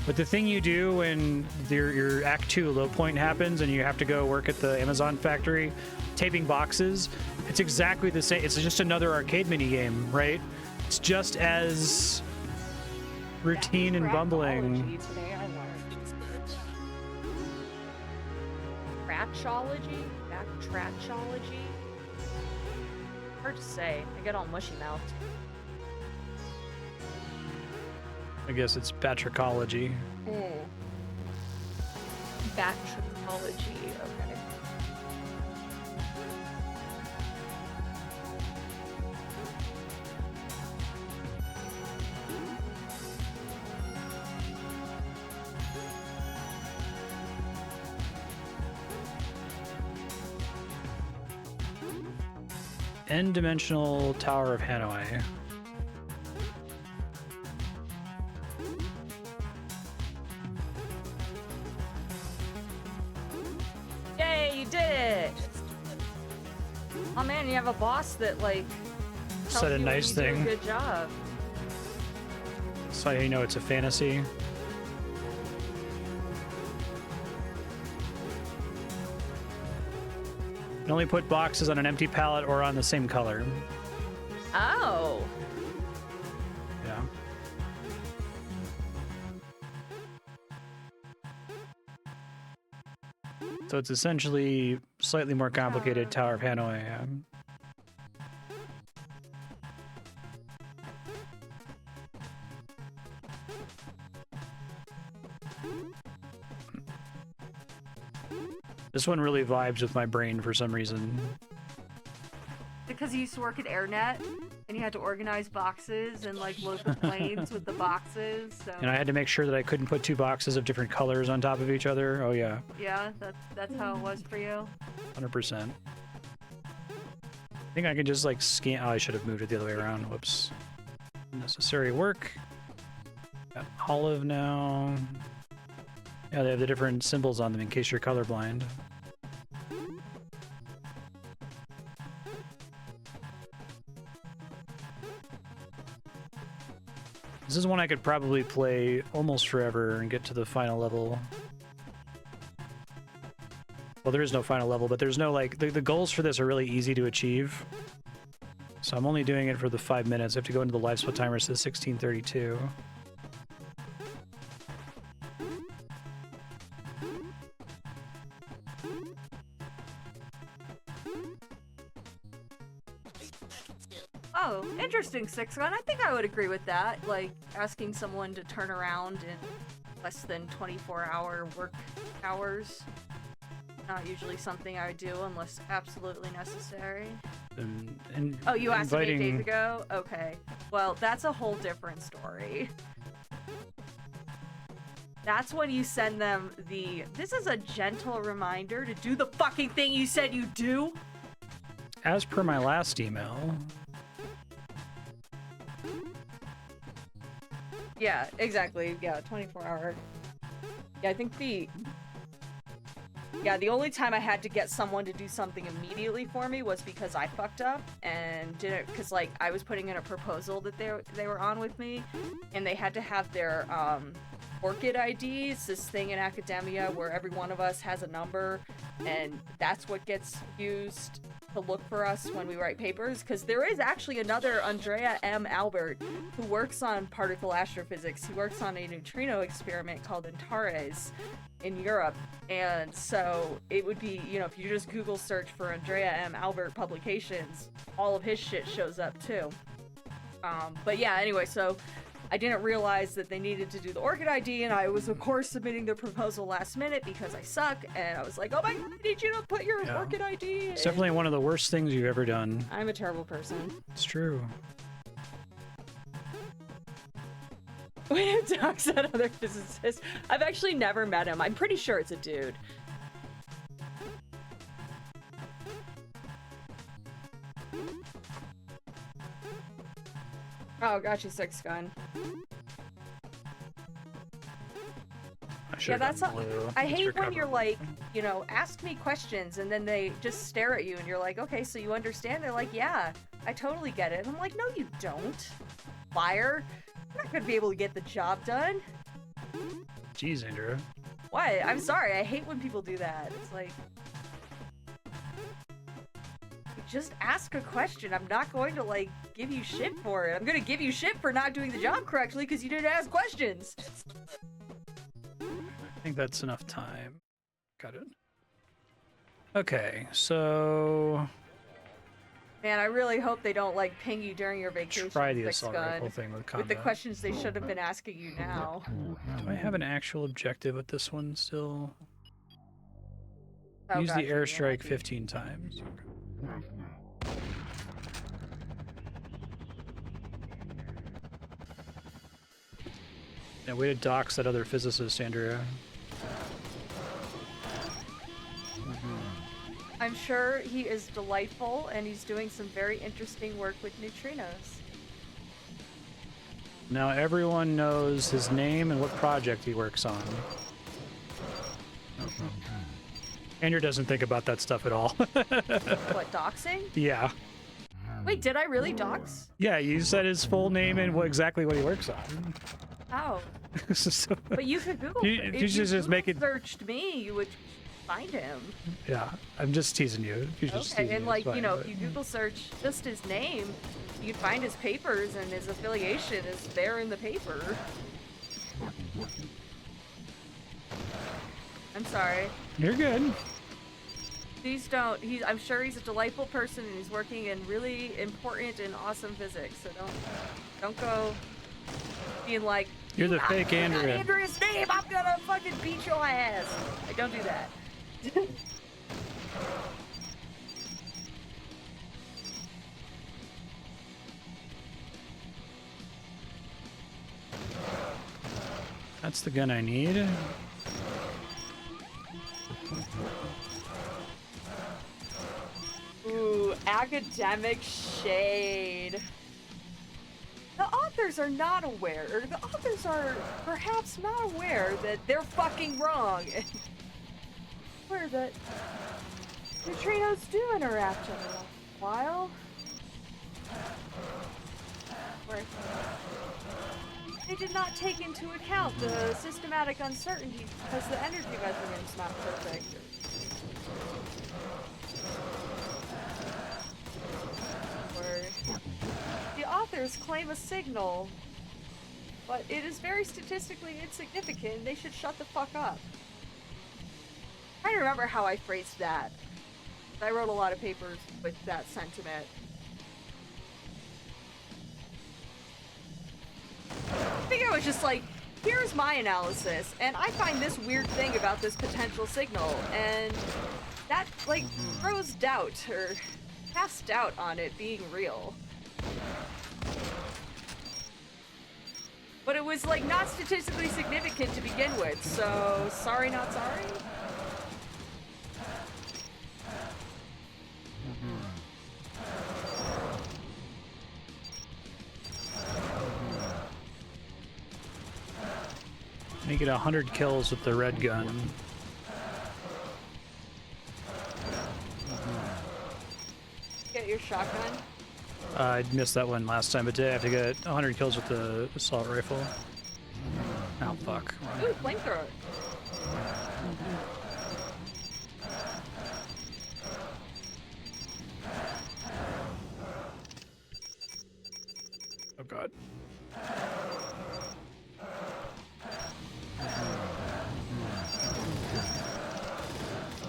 But the thing you do when your Act 2 low point happens and you have to go work at the Amazon factory taping boxes, it's exactly the same. It's just another arcade mini game, right? It's just as routine and bumbling. Today I learned. Trachology? Trachology? Hard to say. I get all mushy mouthed. I guess it's batrachology. Batrachology, okay. N-dimensional Tower of Hanoi. Yay, you did it! Oh man, you have a boss that like tells Said a you when nice you do thing. a good job. So you know it's a fantasy. You can only put boxes on an empty palette or on the same color. Oh. Yeah. So it's essentially slightly more complicated Tower of Hanoi. This one really vibes with my brain for some reason. Because you used to work at AirNet and you had to organize boxes and like load the planes with the boxes. So And I had to make sure that I couldn't put two boxes of different colors on top of each other. Oh yeah, yeah, that's how it was for you. 100%. I think I can just like scan. Oh, I should have moved it the other way around. Whoops. Necessary work. Got olive now. Yeah, they have the different symbols on them in case you're colorblind. This is one I could probably play almost forever and get to the final level. Well, there is no final level, but there's no, like, the goals for this are really easy to achieve. So I'm only doing it for the 5 minutes. I have to go into the live split timer, so 16:32. Oh, interesting, Six Gun. I think I would agree with that. Like, asking someone to turn around in less than 24-hour work hours. Not usually something I would do unless absolutely necessary. And Oh, you asked me inviting- days ago? Okay. Well, that's a whole different story. That's when you send them this is a gentle reminder to do the fucking thing you said you do. As per my last email, Yeah, exactly. Yeah, 24-hour. Yeah, I think the only time I had to get someone to do something immediately for me was because I fucked up and didn't, because like I was putting in a proposal that they were on with me, and they had to have their Orchid ID. It's this thing in academia where every one of us has a number, and that's what gets used to look for us when we write papers, because there is actually another Andrea M. Albert who works on particle astrophysics. He works on a neutrino experiment called Antares in Europe, and so it would be, you know, if you just Google search for Andrea M. Albert publications, all of his shit shows up too. But yeah, anyway, so I didn't realize that they needed to do the Orchid ID, and I was, of course, submitting the proposal last minute because I suck, and I was like, oh my god, I need you to put your Yeah. Orchid ID. it's definitely one of the worst things you've ever done. I'm a terrible person. It's true. When it talks at other physicists, I've actually never met him. I'm pretty sure it's a dude. Oh, got you, Six Gun. I Yeah, should've that's gotten all. blue. I Let's hate when recover. you're like, you know, ask me questions, and then they just stare at you, and you're like, okay, so you understand? They're like, yeah, I totally get it. And I'm like, no, you don't. Liar. You're not gonna be able to get the job done. Jeez, Andrew. What? I'm sorry. I hate when people do that. It's like, just ask a question. I'm not going to like give you shit for it. I'm gonna give you shit for not doing the job correctly because you didn't ask questions. I think that's enough time. Got it. Okay, so Man, I really hope they don't like ping you during your vacation. try the Six assault Gun, rifle thing with combat. with the questions they should have been asking you now. Do I have an actual objective with this one still? Oh, Use the gotcha, airstrike yeah. 15 times. Yeah, way to dox that other physicist, Andrea. I'm sure he is delightful and he's doing some very interesting work with neutrinos. Now everyone knows his name and what project he works on. Andrew doesn't think about that stuff at all. What, doxing? Yeah. Wait, did I really dox? Yeah, you said his full name and exactly what he works on. Oh. So, But you could Google You- if you you just Google make it- searched me, you would find him. yeah, I'm just teasing you. You're just Okay, teasing and me, like, it's you know, fine, if you Google search just his name, you'd find his papers and his affiliation is there in the paper. I'm sorry. but You're good. Please don't. I'm sure he's a delightful person and he's working in really important and awesome physics. So don't go being like, You're the fake "You got Andrea." Andrea's name. I'm gonna fucking beat your ass. Like, don't do that. That's the gun I need. Ooh, academic shade. The authors are not aware, or the authors are perhaps not aware that they're fucking wrong. Where that neutrinos do interact every once in a while. Where they did not take into account the systematic uncertainty because the energy measurement's not perfect. Or the authors claim a signal, but it is very statistically insignificant and they should shut the fuck up. I don't remember how I phrased that. I wrote a lot of papers with that sentiment. I think I was just like, here's my analysis, and I find this weird thing about this potential signal, and that, like, throws doubt, or casts doubt on it being real. But it was, like, not statistically significant to begin with, so sorry, not sorry? Make it 100 kills with the red gun. Get your shotgun. I missed that one last time, but today I have to get 100 kills with the assault rifle. Oh, fuck. Ooh, flamethrower. Oh, God.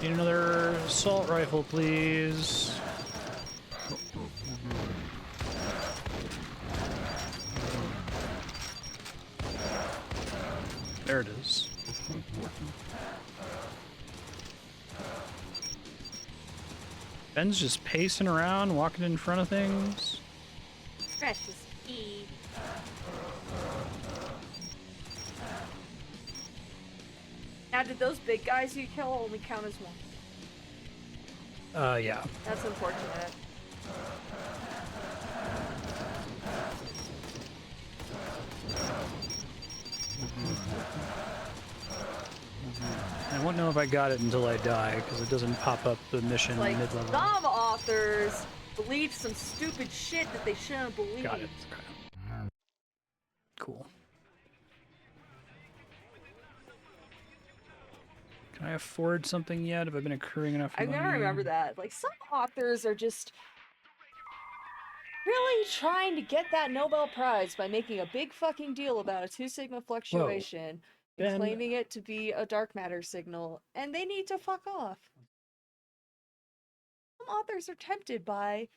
Need another assault rifle, please. There it is. Ben's just pacing around, walking in front of things. Precious key. Now, did those big guys you kill only count as one? Yeah. That's unfortunate. I won't know if I got it until I die, because it doesn't pop up the mission Like, mid-level. some authors believe some stupid shit that they shouldn't believe. Got it. Okay. Cool. Can I afford something yet? Have I been accruing enough I money? never remember that. Like, some authors are just really trying to get that Nobel Prize by making a big fucking deal about a 2 sigma fluctuation and Ben. claiming it to be a dark matter signal, and they need to fuck off. Some authors are tempted by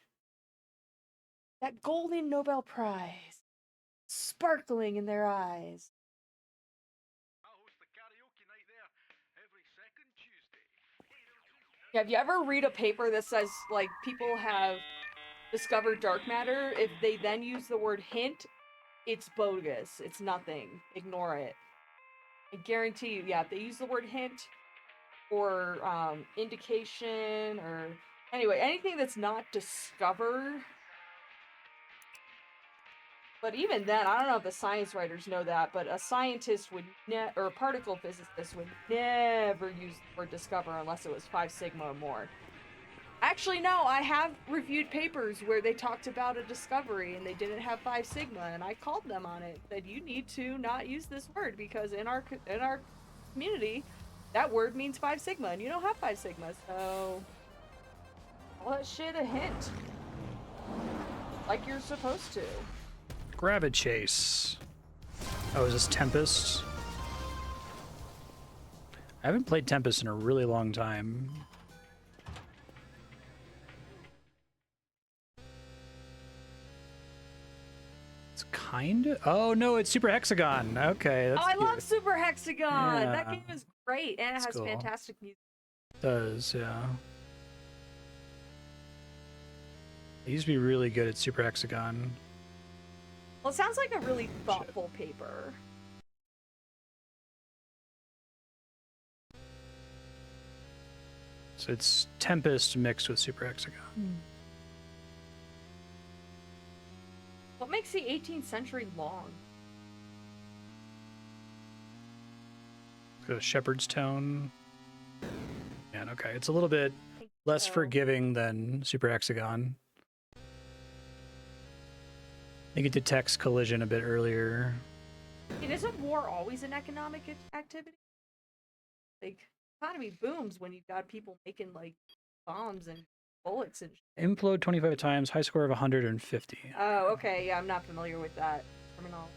that golden Nobel Prize sparkling in their eyes. I host a karaoke night there every second Tuesday. Have you ever read a paper that says, like, people have discovered dark matter? If they then use the word hint, it's bogus. It's nothing. Ignore it. I guarantee you, yeah, if they use the word hint or indication or anyway, anything that's not discovered. But even then, I don't know if the science writers know that, but a scientist would or a particle physicist would never use the word discover unless it was 5 sigma or more. Actually, no, I have reviewed papers where they talked about a discovery and they didn't have 5 sigma, and I called them on it. Said you need to not use this word because in our community, that word means 5 sigma, and you don't have 5 sigma, so call that shit a hint, like you're supposed to. Grab a chase. Oh, is this Tempest? I haven't played Tempest in a really long time. It's kind of... Oh, no, it's Super Hexagon. Okay, that's I cute. love Super Hexagon! Yeah. That game is great, and it That's has cool. fantastic music. It does, yeah. It used to be really good at Super Hexagon. Well, it sounds like a really thoughtful paper. So it's Tempest mixed with Super Hexagon. What makes the 18th century long? It's got a shepherd's tone. And okay, it's a little bit less so. forgiving than Super Hexagon. I think it detects collision a bit earlier. And isn't war always an economic activity? Like, economy booms when you've got people making, like, bombs and bullets and shit. Implode 25 times, high score of 150. Oh, okay, yeah, I'm not familiar with that terminology.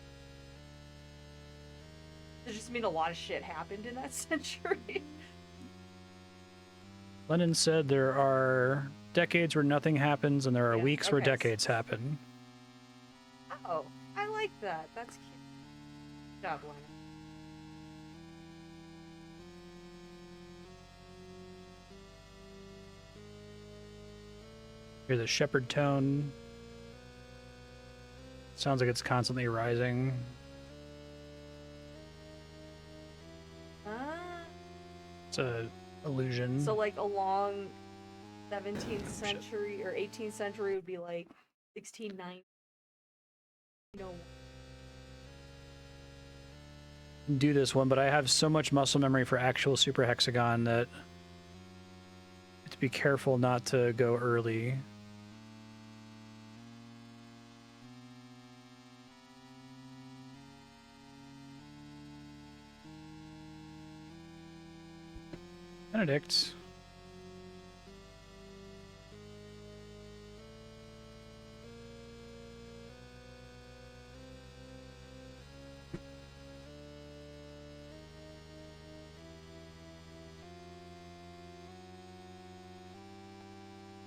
Does it just mean a lot of shit happened in that century? Lenin said there are decades where nothing happens and there are Yeah, weeks where okay. decades happen. Oh, I like that. That's cute. Good job, Leonard. Hear the shepherd tone. Sounds like it's constantly rising. It's a illusion. So, like, along 17th century or 18th century would be like 1690. You know, Do this one, but I have so much muscle memory for actual Super Hexagon that I have to be careful not to go early. Benedict.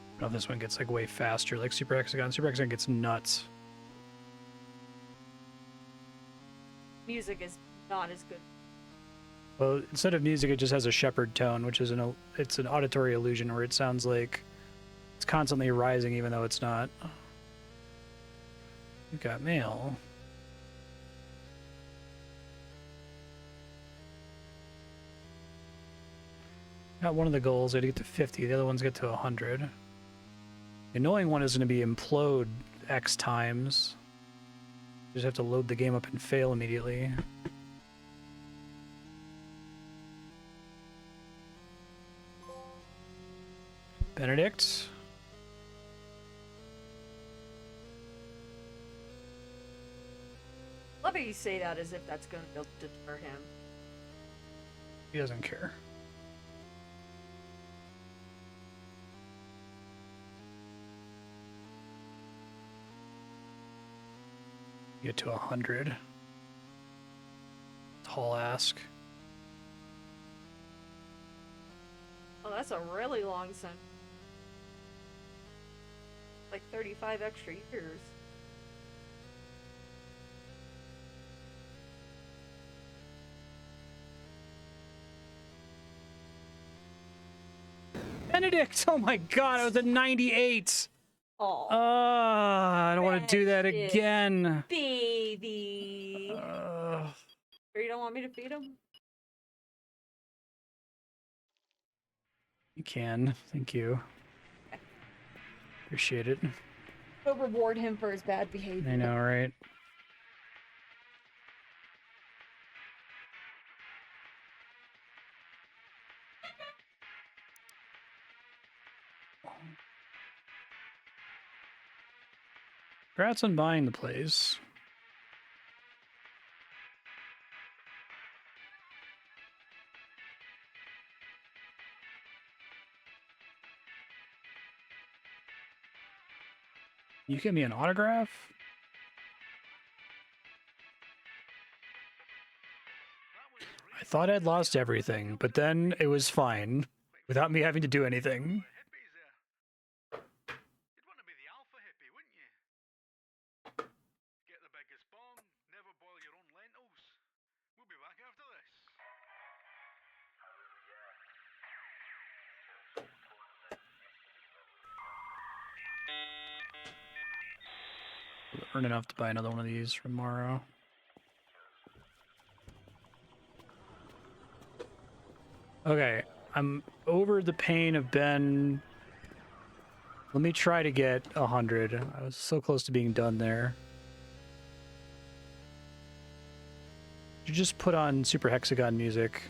I don't know if this one gets like way faster, like Super Hexagon. Super Hexagon gets nuts. music is not as good. Well, instead of music, it just has a shepherd tone, which is it's an auditory illusion where it sounds like it's constantly rising, even though it's not. You've got mail. Got one of the goals. I had to get to 50. The other ones get to 100. The annoying one is going to be implode X times. You just have to load the game up and fail immediately. Benedict. Love how you say that as if that's going to deter him. He doesn't care. Get to 100. Tall ask. Oh, that's a really long sentence. Like 35 extra years. Benedict! Oh my god, it was a 98! Oh, I don't want to do that precious again. baby. Or you don't want me to feed him? You can. Thank you. Appreciate it. But reward him for his bad behavior. I know, right? Congrats on buying the place. You give me an autograph? I thought I'd lost everything, but then it was fine without me having to do anything. Hippies there. You'd want to be the alpha hippie, wouldn't you? Get the biggest bong, never boil your own lentils. We'll be back after this. Earn enough to buy another one of these for tomorrow. Okay, I'm over the pain of Ben. Let me try to get 100. I was so close to being done there. You just put on Super Hexagon music.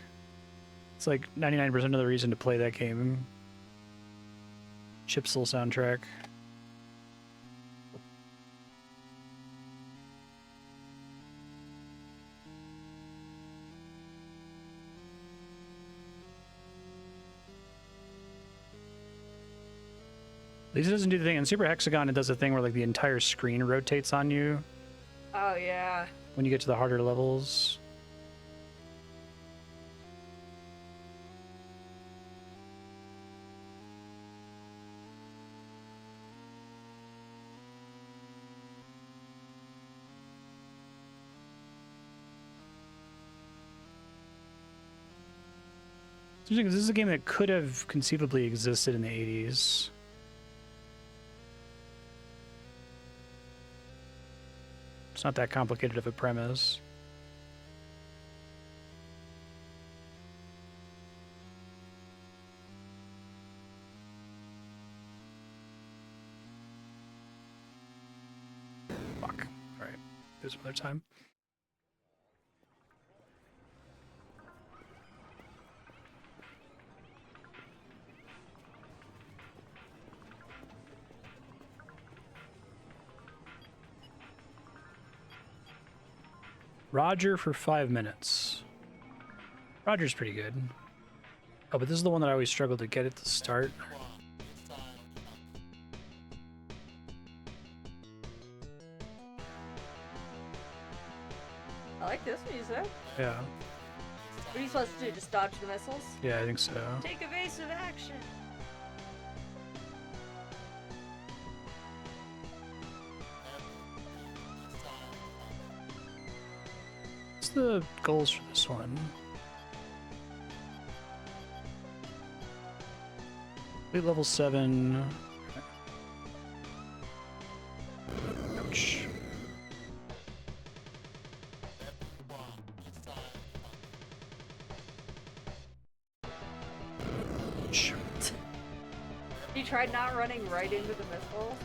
It's like 99% of the reason to play that game. Chipsil soundtrack. At least it doesn't do the thing. In Super Hexagon, it does a thing where like the entire screen rotates on you Oh, yeah. when you get to the harder levels. It's interesting 'cause this is a game that could have conceivably existed in the 80s. It's not that complicated of a premise. Fuck. Alright. Do some other time. Roger for 5 minutes. Roger's pretty good. Oh, but this is the one that I always struggle to get at the start. I like this music. Yeah. What are you supposed to do? Just dodge the missiles? Yeah, I think so. Take evasive action. What's the goals for this one? Complete level 7. Ouch. Ouch. You tried not running right into the missile?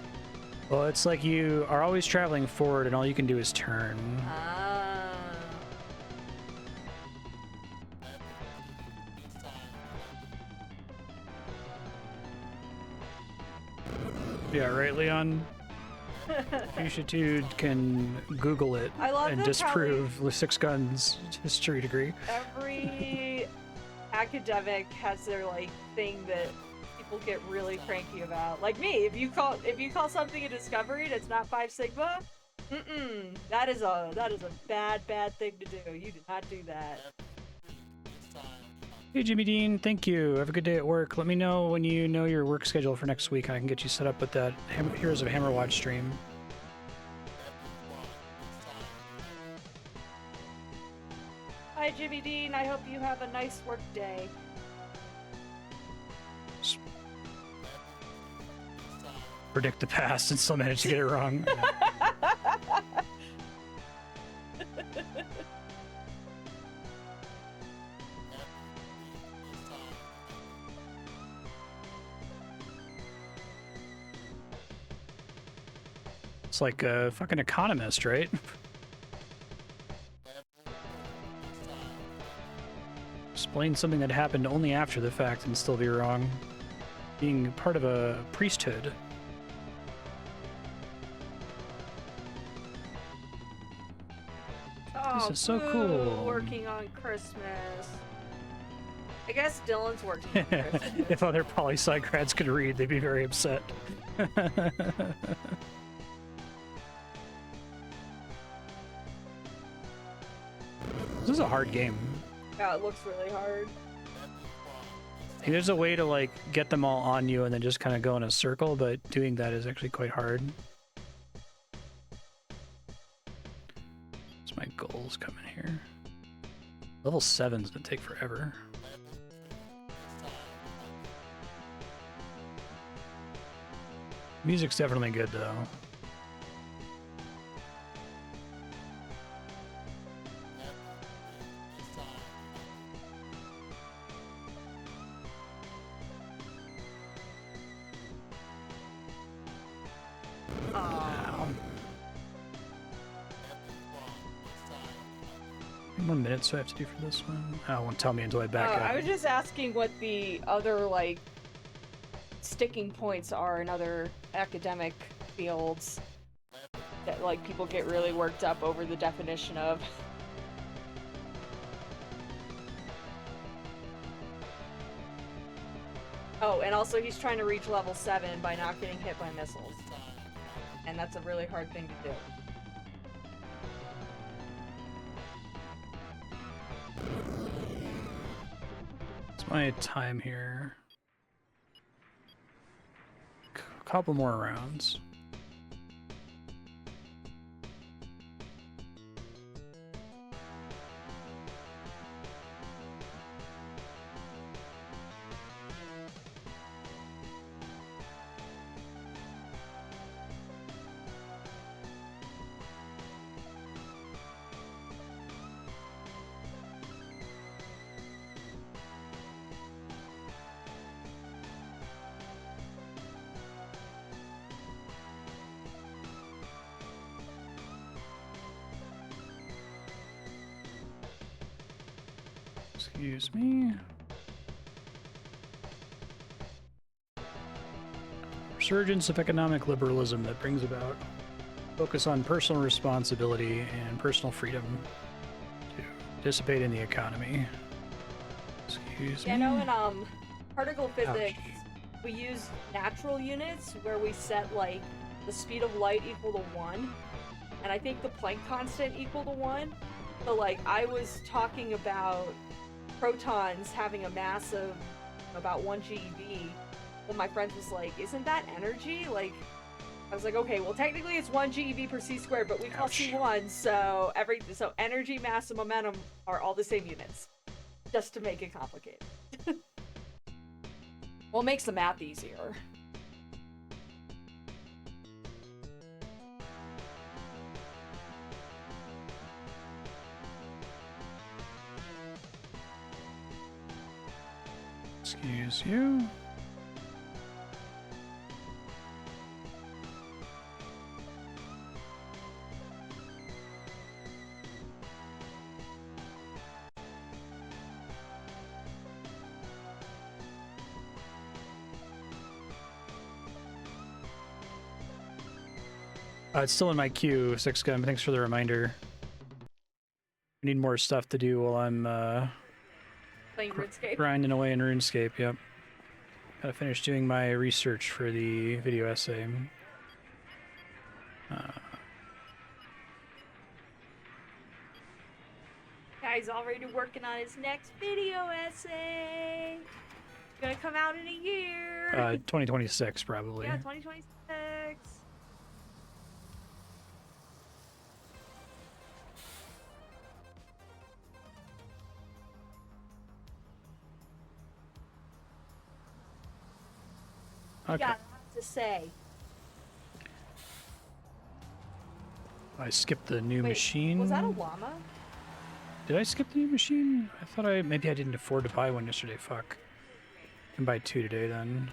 Well, it's like you are always traveling forward and all you can do is turn. Ah. Yeah, right, Leon? Fushitude can Google it I love and that disprove the Six Guns history degree. Every academic has their like thing that people get really cranky about. Like me, if you call something a discovery and it's not 5 Sigma, Mm-mm. That is a bad thing to do. You did not do that. Hey, Jimmy Dean, thank you. Have a good day at work. Let me know when you know your work schedule for next week, and I can get you set up with that Heroes of Hammerwatch stream. Hi, Jimmy Dean. I hope you have a nice work day. Predict the past and still manage to get it wrong. It's like a fucking economist, right? Explain something that happened only after the fact and still be wrong. Being part of a priesthood. Oh, This is so boo, cool. Working on Christmas. I guess Dylan's working on Christmas. If other poli-sci grads could read, they'd be very upset. This is a hard game. Yeah, it looks really hard. I think there's a way to like get them all on you and then just kind of go in a circle, but doing that is actually quite hard. What's my goals coming here? Level 7's gonna take forever. Music's definitely good though. Oh. 1 minute, so I have to do for this one. Oh, it won't tell me until I back up. I was just asking what the other, like, sticking points are in other academic fields that, like, people get really worked up over the definition of. Oh, and also he's trying to reach level 7 by not getting hit by missiles. And that's a really hard thing to do. What's my time here? A couple more rounds. Excuse me. Resurgence of economic liberalism that brings about focus on personal responsibility and personal freedom to participate in the economy. Excuse me. Yeah, no, in particle physics, we use natural units where we set, like, the speed of light equal to 1, and I think the Planck constant equal to 1. So, like, I was talking about protons having a mass of about 1 GeV, when my friend was like, isn't that energy? Like, I was like, okay, well, technically it's 1 GeV per c squared, but we call C1, so so energy, mass, and momentum are all the same units, just to make it complicated. Well, it makes the math easier. Excuse you. It's still in my queue, Six Gun. Thanks for the reminder. I need more stuff to do while I'm Playing RuneScape. grinding away in RuneScape. Yep. Gotta finish doing my research for the video essay. guy's already working on his next video essay. It's gonna come out in a year. 2026 probably. Yeah, 2026. Okay. Yeah, I have to say. I skipped the new Wait, machine. was that a llama? Did I skip the new machine? I thought maybe I didn't afford to buy one yesterday. Fuck. I can buy 2 today then.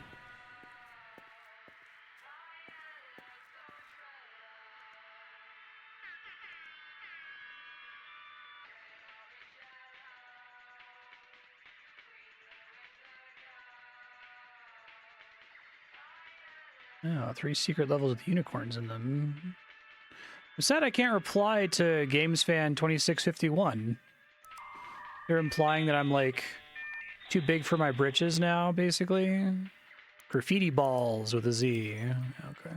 Oh, 3 secret levels with unicorns in them. I'm sad I can't reply to GamesFan2651. They're implying that I'm like too big for my britches now, basically. Graffiti Ballz with a Z. Okay.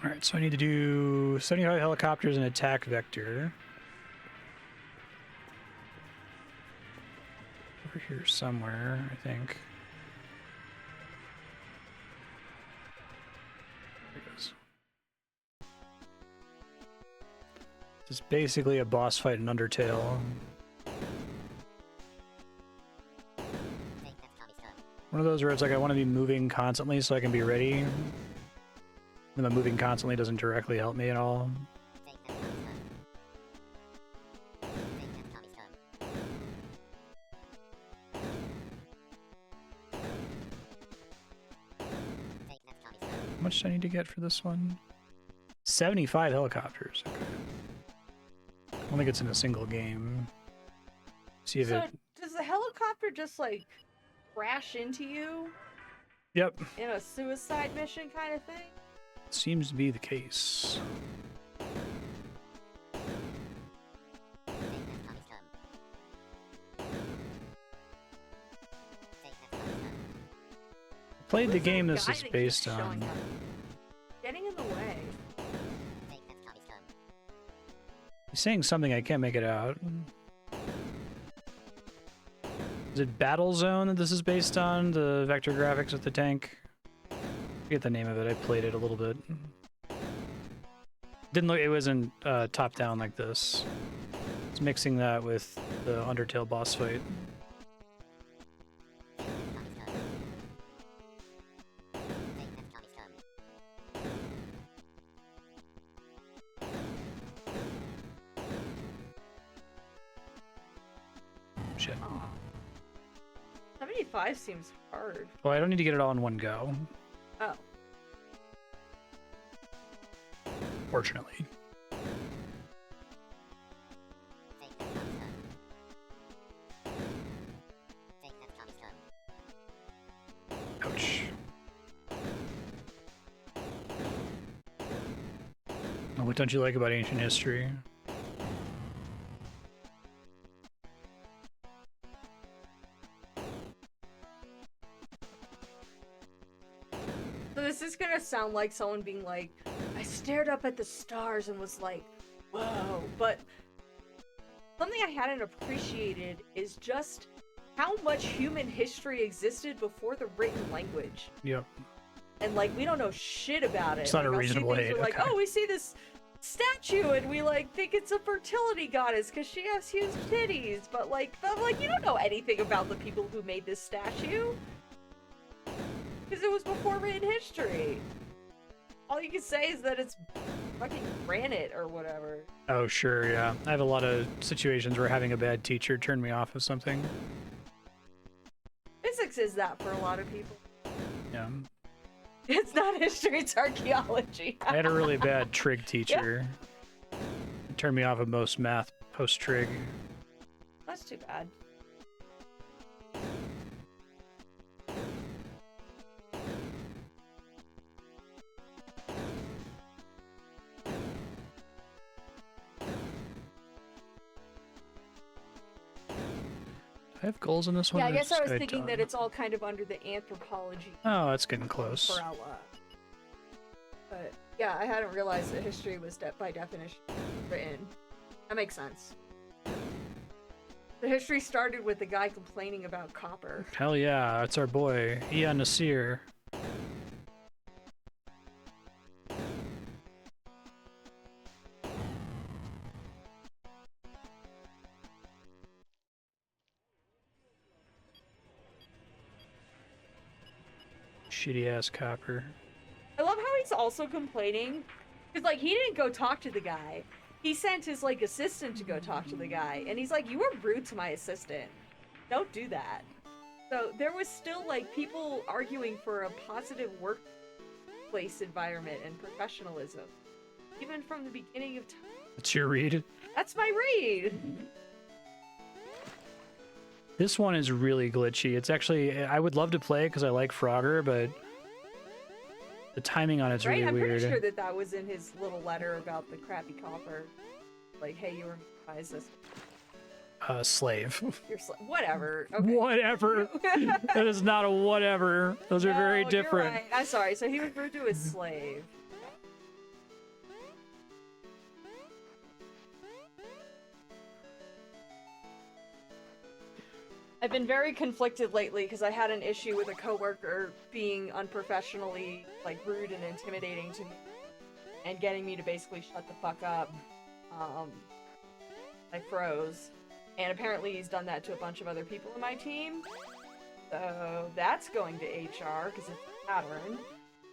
Alright, so I need to do 75 helicopters and attack vector. Over here somewhere, I think. There it goes. This is basically a boss fight in Undertale. One of those where it's like I want to be moving constantly so I can be ready. And the moving constantly doesn't directly help me at all. How much do I need to get for this one? 75 helicopters. Okay. I don't think it's in a single game. See if So it... does the helicopter just like crash into you Yep. in a suicide mission kind of thing? Seems to be the case. Played the game this is based on. Getting in the way. He's saying something, I can't make it out. Is it Battle Zone that this is based on? The vector graphics with the tank? I forget the name of it, I played it a little bit. Didn't look, it wasn't top down like this. It's mixing that with the Undertale boss fight. Shit. 75 seems hard. Well, I don't need to get it all in one go, Oh. fortunately. Ouch. Oh, what don't you like about ancient history? So this is gonna sound like someone being like, I stared up at the stars and was like, whoa. But something I hadn't appreciated is just how much human history existed before the written language. Yep. And like, we don't know shit about it. It's not a I'll see reasonable things hate, where, like, okay. oh, we see this statue and we like think it's a fertility goddess because she has huge titties. But like, you don't know anything about the people who made this statue. Because it was before written history. All you can say is that it's fucking granite or whatever. Oh, sure, yeah. I have a lot of situations where having a bad teacher turned me off of something. Physics is that for a lot of people. Yeah. It's not history, it's archaeology. I had a really bad trig teacher. It turned me off of most math post-trig. That's too bad. I have goals in this one. Yeah, I or guess is I was Sky thinking done? that it's all kind of under the anthropology Oh, it's getting close. umbrella. But yeah, I hadn't realized that history was by definition written. That makes sense. The history started with the guy complaining about copper. Hell yeah, it's our boy, Ian Nasir. Shitty ass copper. I love how he's also complaining, because like he didn't go talk to the guy. He sent his like assistant to go talk to the guy, and he's like, "You were rude to my assistant. Don't do that." So there was still like people arguing for a positive workplace environment and professionalism, even from the beginning of time. That's your read? That's my read. This one is really glitchy. It's actually, I would love to play it because I like Frogger, but the timing on it's Right? really I'm weird. pretty sure that was in his little letter about the crappy copper. Like, hey, you were my assistant. Slave. You're whatever. Okay. Whatever. That is not a whatever. Those are very No, different. You're right. I'm sorry. So he referred to as slave. I've been very conflicted lately because I had an issue with a coworker being unprofessionally, like, rude and intimidating to me, and getting me to basically shut the fuck up. I froze, and apparently he's done that to a bunch of other people in my team. So that's going to HR because it's a pattern.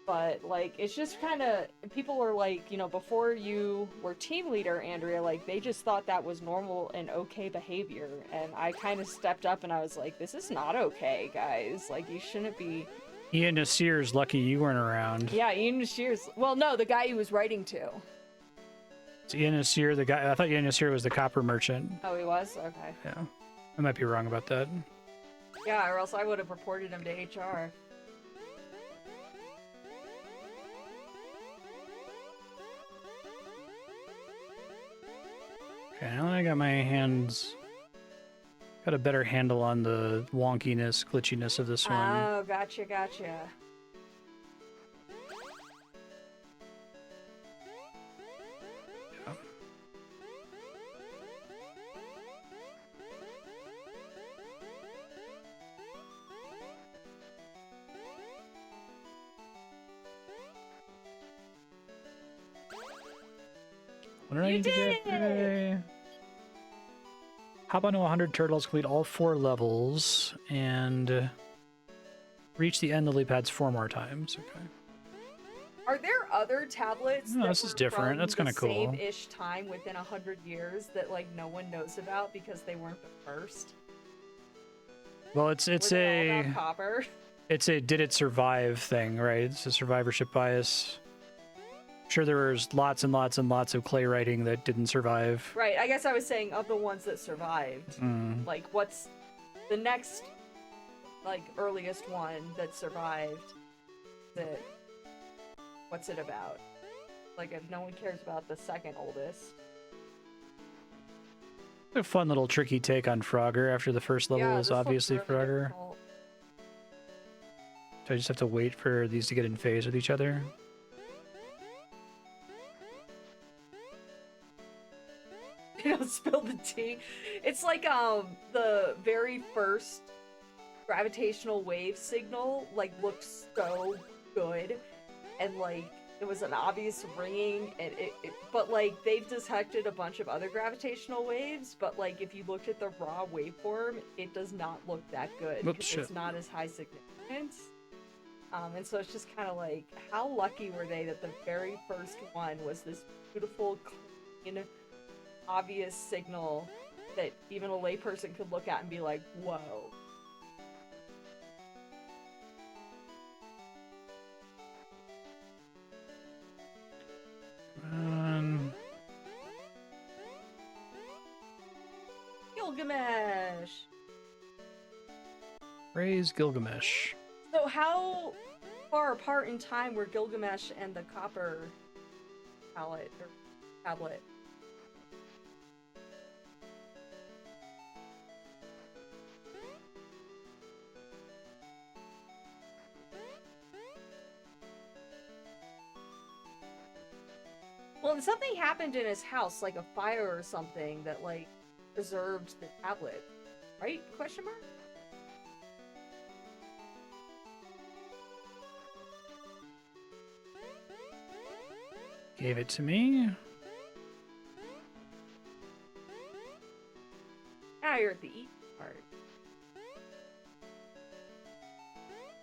But, like, it's just kind of, people are like, you know, before you were team leader, Andrea, like, they just thought that was normal and okay behavior. And I kind of stepped up and I was like, this is not okay, guys. Like, you shouldn't be... Ian Nasir's lucky you weren't around. Yeah, Ian Nasir's... Well, no, the guy he was writing to. It's Ian Nasir, the guy, I thought Ian Nasir was the copper merchant. Oh, he was? Okay. Yeah. I might be wrong about that. Yeah, or else I would have reported him to HR. Okay, now that I got my hands... Got a better handle on the wonkiness, glitchiness of this one. Oh, gotcha, gotcha. What did I You need to did get it! today? Hop onto 100 turtles, complete all 4 levels, and reach the end lily pads 4 more times. Okay. Are there other tablets No, that this is were different. from That's the kinda cool. same-ish time within 100 years that, like, no one knows about because they weren't the first? Well, it's Were they all a about copper? it's a did it survive thing, right? It's a survivorship bias. Sure, there was lots and lots and lots of clay writing that didn't survive. Right, I guess I was saying of the ones that survived. Mm. Like, what's the next, like, earliest one that survived that... What's it about? Like, if no one cares about the second oldest. A fun little tricky take on Frogger after the first level Yeah, is this looks obviously really Frogger. difficult. So I just have to wait for these to get in phase with each other. You don't spill the tea. It's like the very first gravitational wave signal like looked so good, and like it was an obvious ringing, and but like they've detected a bunch of other gravitational waves, but like if you looked at the raw waveform, it does not look that good Whoops, because shit. it's not as high significance. And so it's just kind of like, how lucky were they that the very first one was this beautiful, clean, obvious signal that even a layperson could look at and be like, whoa. Gilgamesh! Praise Gilgamesh. So how far apart in time were Gilgamesh and the copper palette, or tablet? Well, something happened in his house, like a fire or something, that like preserved the tablet, right? Question mark. Gave it to me. Now you're at the eat part.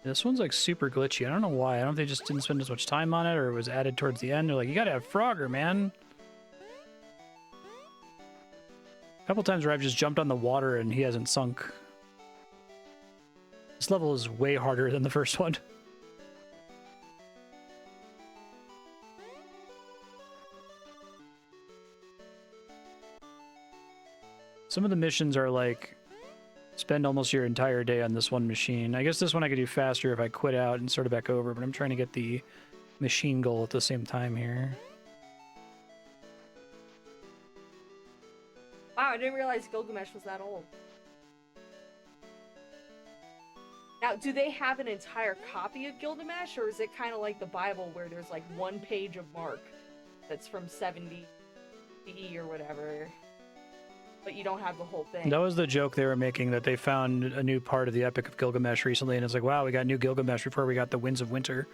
This one's like super glitchy. I don't know why. I don't know if they just didn't spend as much time on it or it was added towards the end. They're like, you gotta have Frogger, man. A couple times where I've just jumped on the water and he hasn't sunk. This level is way harder than the first one. Some of the missions are like, spend almost your entire day on this one machine. I guess this one I could do faster if I quit out and start it back over, but I'm trying to get the machine goal at the same time here. Wow, I didn't realize Gilgamesh was that old. Now, do they have an entire copy of Gilgamesh, or is it kind of like the Bible where there's like one page of Mark that's from 70 CE or whatever, but you don't have the whole thing? That was the joke they were making, that they found a new part of the Epic of Gilgamesh recently, and it's like, wow, we got new Gilgamesh before we got the Winds of Winter.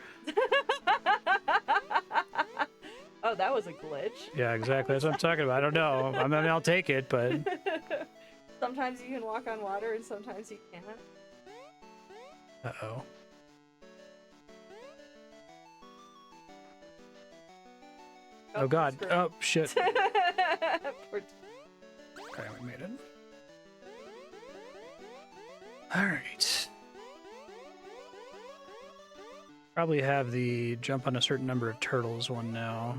Oh, that was a glitch. Yeah, exactly. That's what I'm talking about. I don't know. I mean, I'll take it, but... Sometimes you can walk on water and sometimes you can't. Uh-oh. Oh, God. Oh, shit. Poor Okay, we made it. Alright. Probably have the jump on a certain number of turtles one now.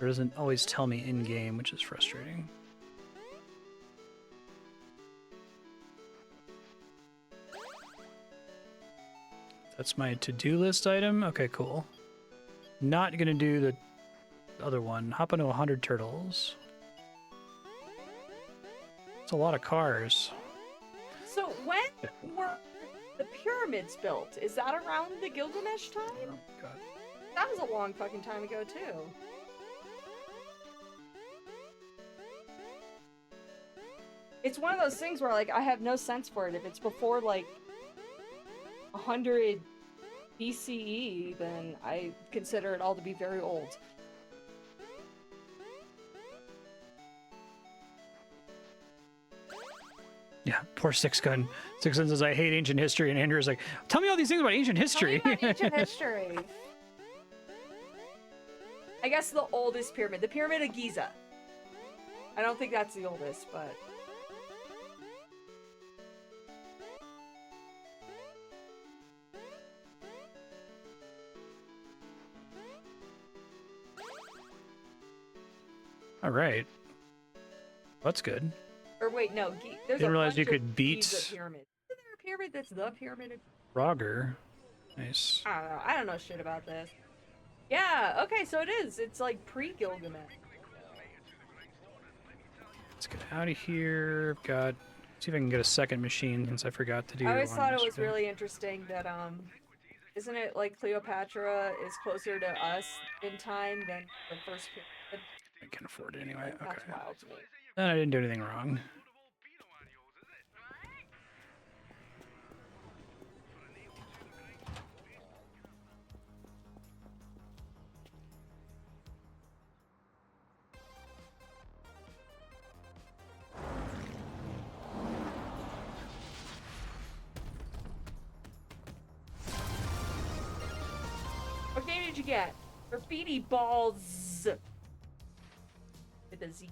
It doesn't always tell me in-game, which is frustrating. That's my to-do list item? Okay, cool. Not gonna do the other one. Hop into 100 turtles. It's a lot of cars. So when were the pyramids built? Is that around the Gilgamesh time? Oh, God. That was a long fucking time ago, too. It's one of those things where, like, I have no sense for it. If it's before, like, 100 BCE, then I consider it all to be very old. Yeah, poor Six Gun. Six Gun says, I hate ancient history, and Andrew's like, tell me all these things about ancient history. Tell me about ancient history. I guess the oldest pyramid. The Pyramid of Giza. I don't think that's the oldest, but... All right. That's good. Or wait, no. There's Didn't a realize bunch you of could beat Giza pyramids. Isn't there a pyramid that's the pyramid of... Frogger. Nice. I don't know. I don't know shit about this. Yeah, okay, so it is. It's like pre-Gilgamesh. Let's get out of here. Got. See if I can get a second machine since I forgot to do. I always one thought it was yesterday. really interesting that, isn't it like Cleopatra is closer to us in time than the first pyramid? I can afford it anyway. That's Okay. wild to me. Then I didn't do anything wrong. What game did you get? Graffiti Ballz. With a Z.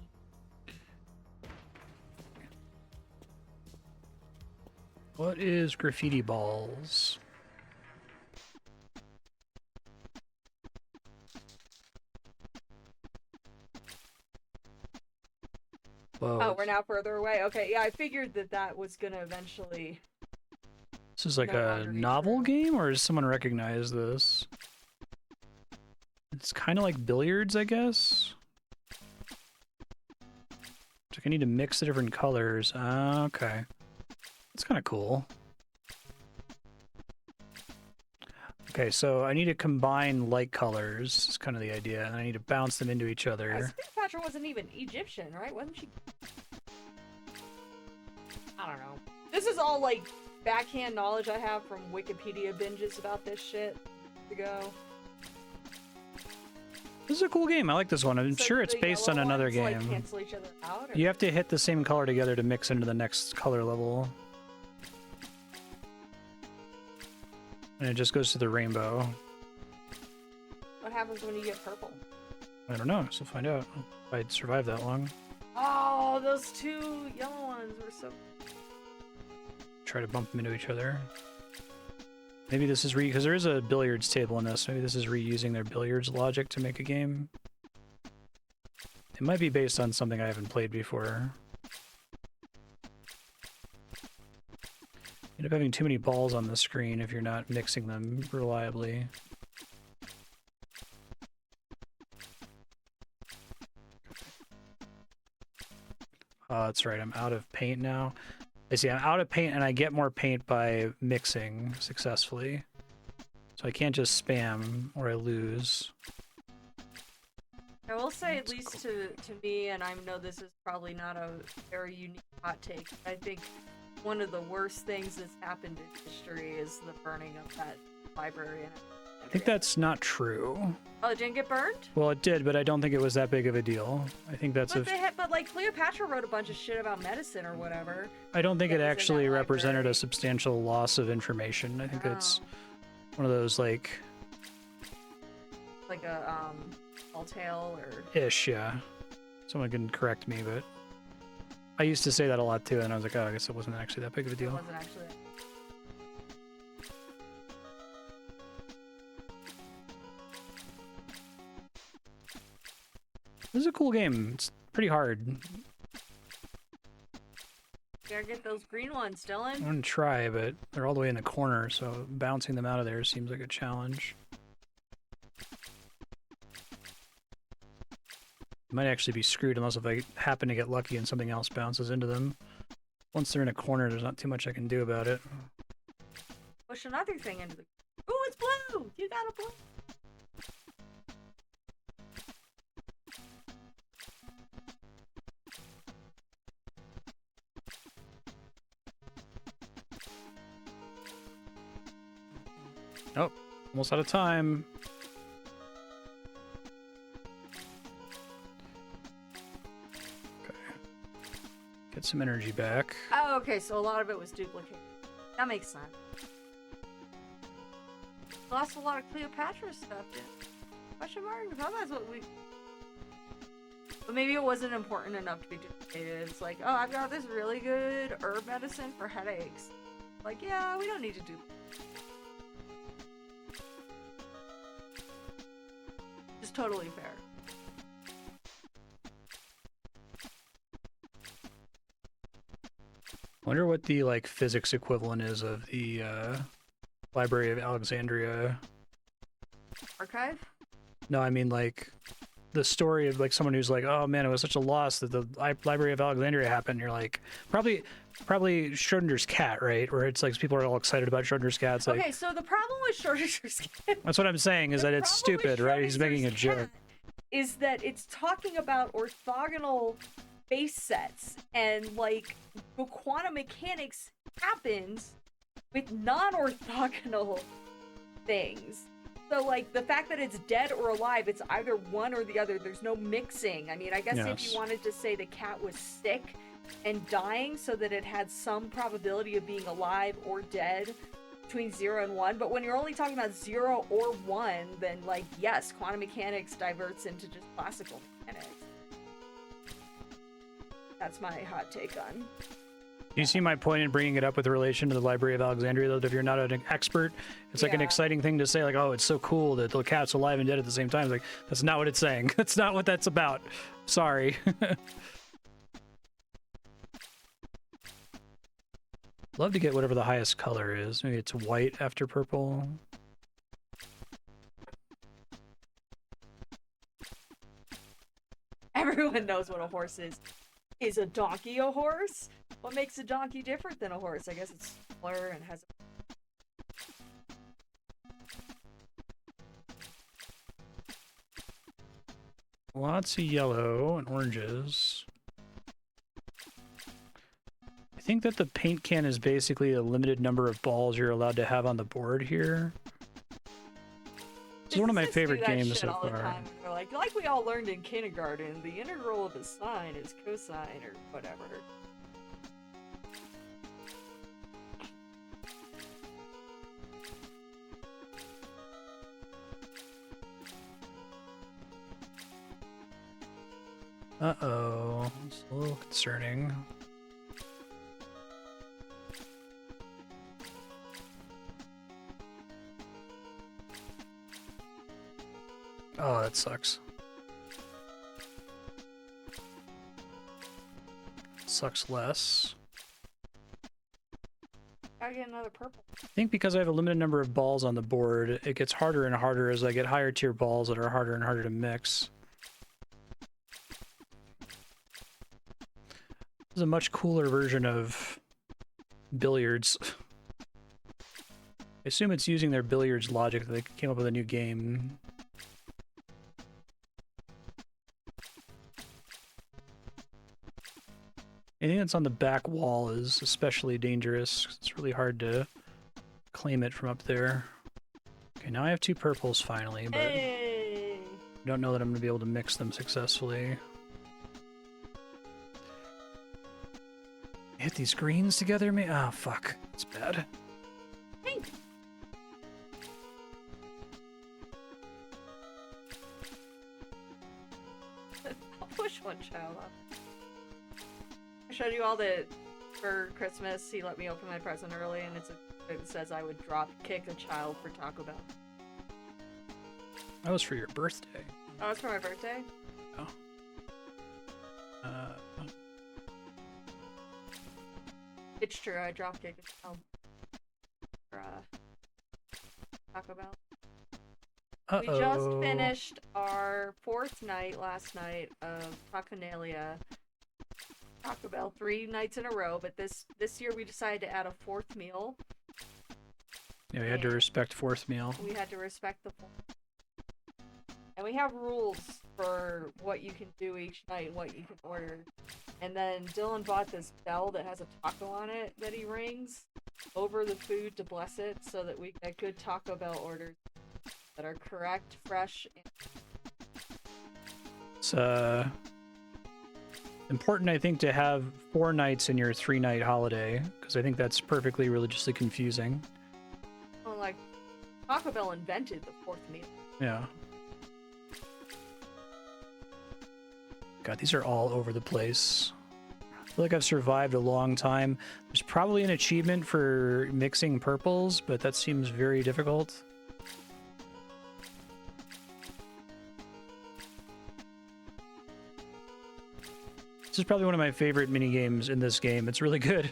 What is Graffiti Ballz? Whoa. Oh, we're now further away. Okay, yeah, I figured that that was gonna eventually... This is like no a longer be novel true. game, or does someone recognize this? It's kind of like billiards, I guess. It's like I need to mix the different colors. Okay. That's kind of cool. Okay, so I need to combine light colors. Is kind of the idea, and I need to bounce them into each other. Cleopatra wasn't even Egyptian, right? Wasn't she? I don't know. This is all like backhand knowledge I have from Wikipedia binges about this shit. To go. This is a cool game. I like this one. I'm So sure do it's the based on yellow another ones, game. like, cancel each other out, or... You have to hit the same color together to mix into the next color level. And it just goes to the rainbow. What happens when you get purple? I don't know, so find out if I'd survived that long. Oh, those two yellow ones were so... Try to bump them into each other. Maybe this is because there is a billiards table in this. Maybe this is reusing their billiards logic to make a game. It might be based on something I haven't played before. You end up having too many balls on the screen if you're not mixing them reliably. Oh, that's right. I'm out of paint now. I see, I'm out of paint, and I get more paint by mixing successfully. So I can't just spam, or I lose. I will say, at least to me, and I know this is probably not a very unique hot take, but I think one of the worst things that's happened in history is the burning of that library. I think that's not true. Oh, it didn't get burned? Well, it did, but I don't think it was that big of a deal. I think that's But, but like, Cleopatra wrote a bunch of shit about medicine or whatever. I don't think that it was in that actually represented library. a substantial loss of information. I think it's one of those, like... Like a, tall tale or... Ish, yeah. Someone can correct me, but... I used to say that a lot, too, and I was like, oh, I guess it wasn't actually that big of a It deal. wasn't actually... This is a cool game. It's pretty hard. You gotta get those green ones, Dylan. I'm gonna try, but they're all the way in the corner, so bouncing them out of there seems like a challenge. Might actually be screwed unless if I happen to get lucky and something else bounces into them. Once they're in a corner, there's not too much I can do about it. Push another thing into the... Ooh, it's blue! You got a blue! Nope. Almost out of time. Okay. Get some energy back. Oh, okay, so a lot of it was duplicated. That makes sense. Lost a lot of Cleopatra stuff, did Question mark? I thought that's what we... But maybe it wasn't important enough to be duplicated. It's like, oh, I've got this really good herb medicine for headaches. Like, yeah, we don't need to do... Just totally fair. I wonder what the, like, physics equivalent is of the, Library of Alexandria. Archive? No, I mean, like, the story of, like, someone who's like, oh, man, it was such a loss that the Library of Alexandria happened. You're like, probably Schrodinger's cat, right? Where it's like people are all excited about Schrodinger's cat. It's like, Okay, so the problem with Schrodinger's cat... that's what I'm saying, is that it's stupid, right? He's making a joke. Is that it's talking about orthogonal base sets, and like the quantum mechanics happens with non-orthogonal things. So like the fact that it's dead or alive, it's either one or the other. There's no mixing. I mean, I guess if Yes. you wanted to say the cat was sick and dying so that it had some probability of being alive or dead between 0 and 1, but when you're only talking about 0 or 1, then like, yes, quantum mechanics diverts into just classical mechanics. That's my hot take on. Do you see my point in bringing it up with relation to the Library of Alexandria, though? If you're not an expert, it's like an Yeah. exciting thing to say, like, oh, it's so cool that the cat's alive and dead at the same time. It's like, that's not what it's saying. That's not what that's about. Sorry. Love to get whatever the highest color is. Maybe it's white after purple. Everyone knows what a horse is. Is a donkey a horse? What makes a donkey different than a horse? I guess it's smaller and has Lots of yellow and oranges. I think that the paint can is basically a limited number of balls you're allowed to have on the board here. This is one of my favorite games so all the far. time. They're like we all learned in kindergarten, the integral of a sine is cosine or whatever. Uh-oh. It's a little concerning. Oh, that sucks. Sucks less. Gotta get another purple. I think because I have a limited number of balls on the board, it gets harder and harder as I get higher tier balls that are harder and harder to mix. This is a much cooler version of billiards. I assume it's using their billiards logic that they came up with a new game. Anything that's on the back wall is especially dangerous. It's really hard to claim it from up there. Okay, now I have 2 purples finally, but Hey! I don't know that I'm going to be able to mix them successfully. Hit these greens together, me? Oh, fuck. It's bad. Hey! I'll push one child up. I showed you all that for Christmas he let me open my present early, and it says I would drop kick a child for Taco Bell. That was for your birthday. Oh, it's for my birthday? Oh. It's true, I drop kick a child for Taco Bell. Uh-oh. We just finished our 4th night last night of Taconalia. Taco Bell 3 nights in a row, but this year we decided to add a 4th meal. Yeah, we had to respect 4th meal. We had to respect the 4th. And we have rules for what you can do each night and what you can order. And then Dylan bought this bell that has a taco on it that he rings over the food to bless it so that we get good Taco Bell orders that are correct, fresh, and It's important, I think, to have 4 nights in your 3-night holiday, because I think that's perfectly religiously confusing. well, like Taco Bell invented the 4th meal. Yeah. God, these are all over the place. I feel like I've survived a long time. There's probably an achievement for mixing purples, but that seems very difficult. This is probably one of my favorite mini games in this game. It's really good.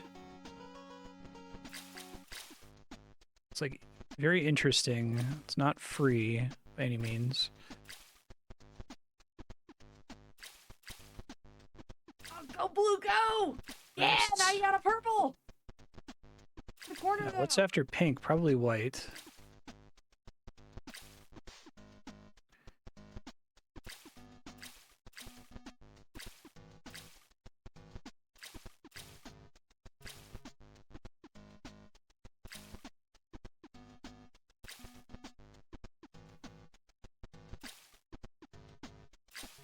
It's like very interesting. It's not free by any means. Oh, go blue, go! Yeah, Nice. now you got a purple. The corner. Yeah, though. what's after pink? Probably white.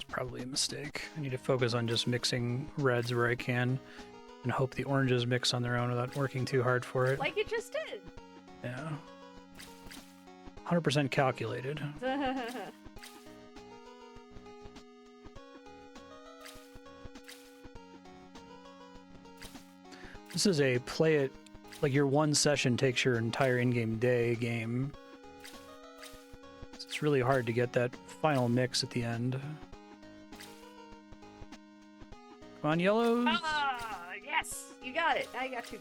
Probably a mistake. I need to focus on just mixing reds where I can and hope the oranges mix on their own without working too hard for it. Like it just did. Yeah. 100% calculated. This is a play it, like your one session takes your entire in-game day game. So it's really hard to get that final mix at the end. Come on, yellows! Ah, yes, you got it. Now you got 2.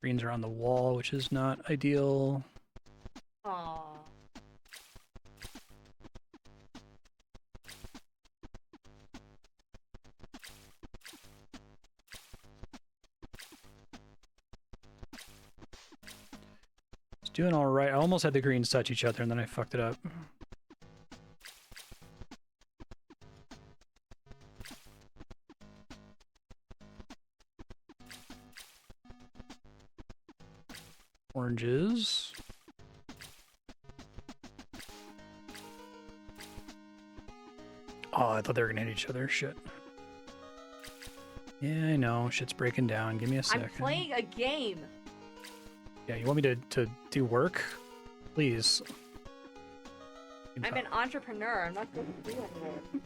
Greens are on the wall, which is not ideal. Aww. Doing all right. I almost had the greens touch each other, and then I fucked it up. Oranges. Oh, I thought they were gonna hit each other. Shit. Yeah, I know. Shit's breaking down. Give me a second. I'm playing a game. Yeah, you want me to do work? Please. I'm an entrepreneur. I'm not going to do it.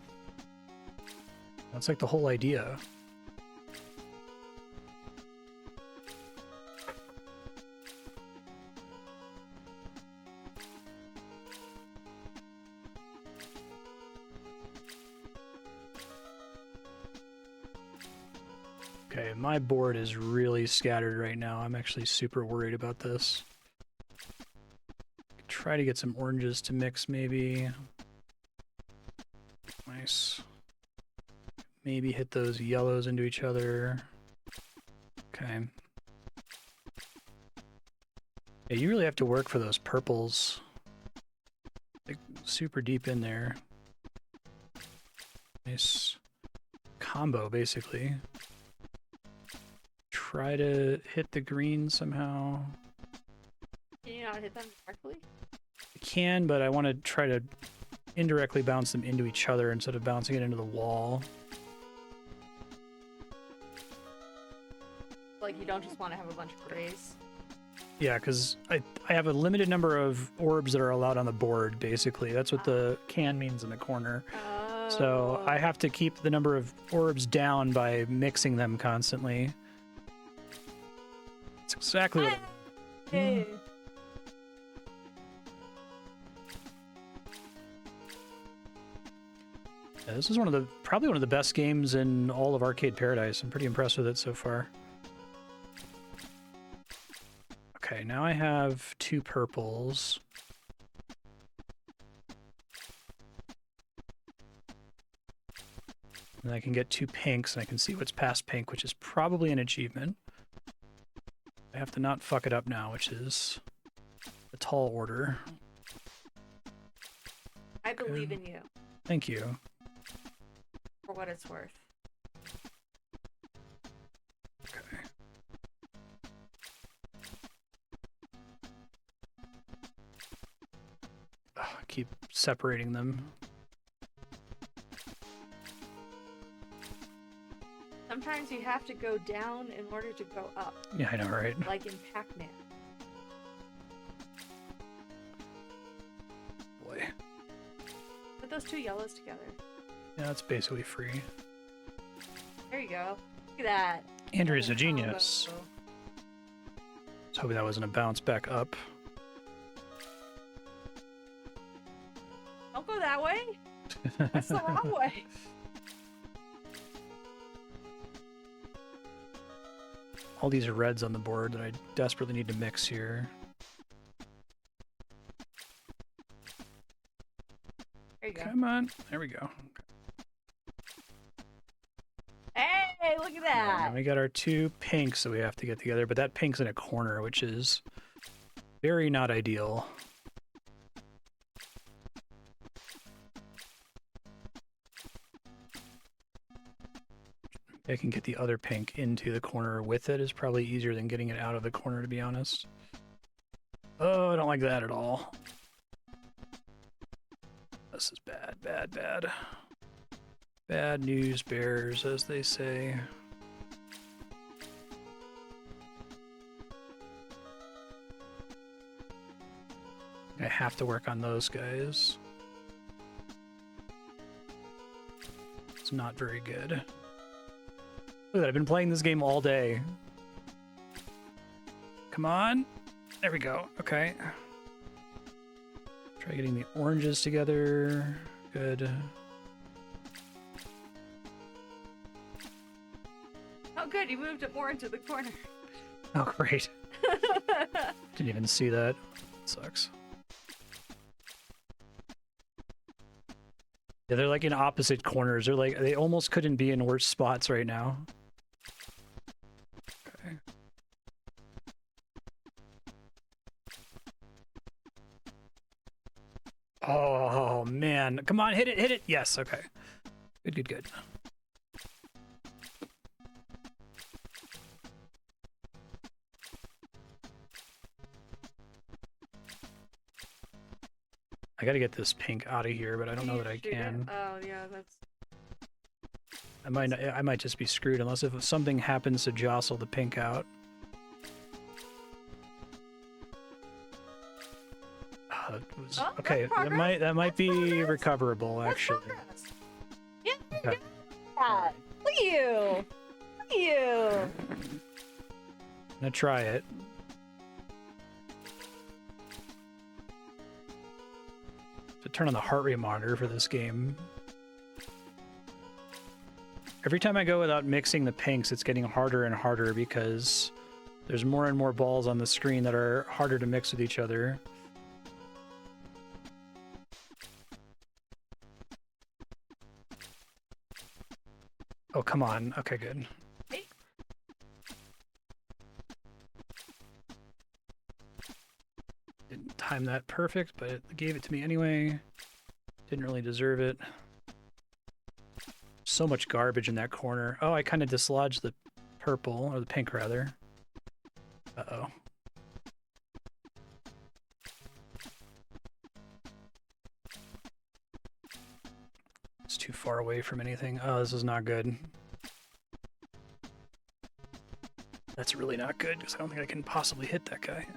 That's like the whole idea. Okay, my board is really scattered right now. I'm actually super worried about this. Try to get some oranges to mix, maybe. Nice. Maybe hit those yellows into each other. Okay. Yeah, you really have to work for those purples. Like, super deep in there. Nice combo, basically. Try to hit the green somehow. Can you not hit them directly? I can, but I want to try to indirectly bounce them into each other instead of bouncing it into the wall. Like, you don't just want to have a bunch of grays? Yeah, because I have a limited number of orbs that are allowed on the board, basically. That's what the can means in the corner. Oh. So I have to keep the number of orbs down by mixing them constantly. That's exactly what... Hey. Yeah, this is probably one of the best games in all of Arcade Paradise. I'm pretty impressed with it so far. Okay, now I have 2 purples. And I can get 2 pinks, and I can see what's past pink, which is probably an achievement. I have to not fuck it up now, which is a tall order. I believe in you, Thank you. for what it's worth. Okay. Ugh, keep separating them. Sometimes you have to go down in order to go up, Yeah, I know, right? like in Pac-Man. Boy. Put those 2 yellows together. Yeah, it's basically free. There you go. Look at that. Andrew's a genius. Combo. I was hoping that wasn't a bounce back up. Don't go that way. That's the wrong way. All these reds on the board that I desperately need to mix here. There you go. Come on. There we go. Hey, look at And that. we got our 2 pinks that we have to get together, but that pink's in a corner, which is very not ideal. I can get the other pink into the corner with it is probably easier than getting it out of the corner, to be honest. Oh, I don't like that at all. This is bad, bad, bad. Bad news bears, as they say. I have to work on those guys. It's not very good. Look at that, I've been playing this game all day. Come on. There we go. Okay. Try getting the oranges together. Good. Oh, good. You moved it more into the corner. Oh, great. Didn't even see that. Sucks. Yeah, they're like in opposite corners. They almost couldn't be in worse spots right now. Okay. Oh, man. Come on, hit it, hit it. Yes, okay. Good, good, good. I gotta get this pink out of here, but I don't know that I can. Oh, yeah, that's... I might just be screwed unless if something happens to jostle the pink out. Okay, that might be recoverable actually. Yeah, Okay. that. Look at you. Look at you. I'm gonna try it. To turn on the heart rate monitor for this game. Every time I go without mixing the pinks, it's getting harder and harder because there's more and more balls on the screen that are harder to mix with each other. Oh, come on. Okay, good. Didn't time that perfect, but it gave it to me anyway. Didn't really deserve it. So much garbage in that corner. Oh, I kind of dislodged the purple, or the pink rather. Uh-oh. It's too far away from anything. Oh, this is not good. That's really not good, because I don't think I can possibly hit that guy.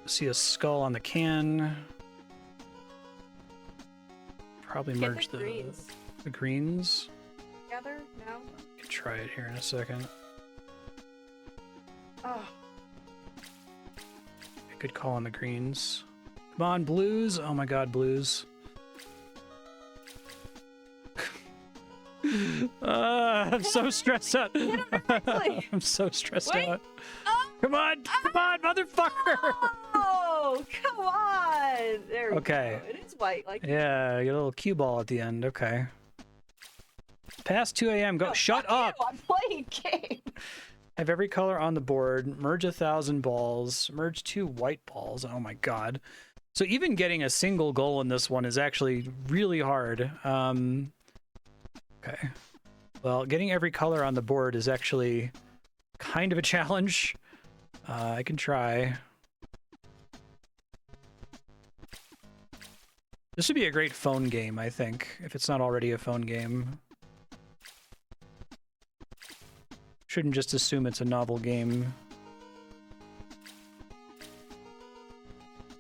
See a skull on the can. Probably merge the greens. Together? No? I can try it here in a second. Oh. Good call on the greens. Come on, blues. Oh my god, blues. I'm so stressed out. I'm so stressed out. Oh. Come on, motherfucker! Oh, come on! There we Okay. go. It is white, like. Yeah, you get a little cue ball at the end. Okay. Past 2 a.m. Go. Shut up! I'm playing game. Have every color on the board. Merge 1,000 balls. Merge 2 white balls. Oh my god. So even getting a single goal in this one is actually really hard. Okay. Well, getting every color on the board is actually kind of a challenge. I can try. This would be a great phone game, I think, if it's not already a phone game. Shouldn't just assume it's a novel game.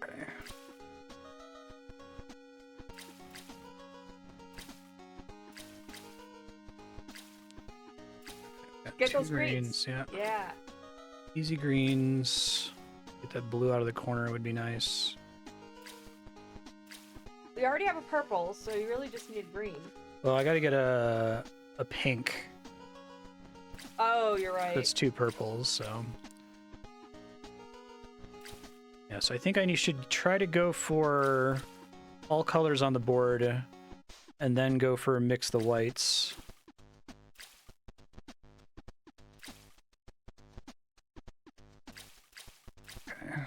Okay. Get those greens. Yeah. Yeah. Easy greens. Get that blue out of the corner would be nice. We already have a purple, so you really just need green. Well, I gotta get a pink. Oh, you're right. That's 2 purples, so... Yeah, so I think I should try to go for all colors on the board, and then go for mix the whites. Okay.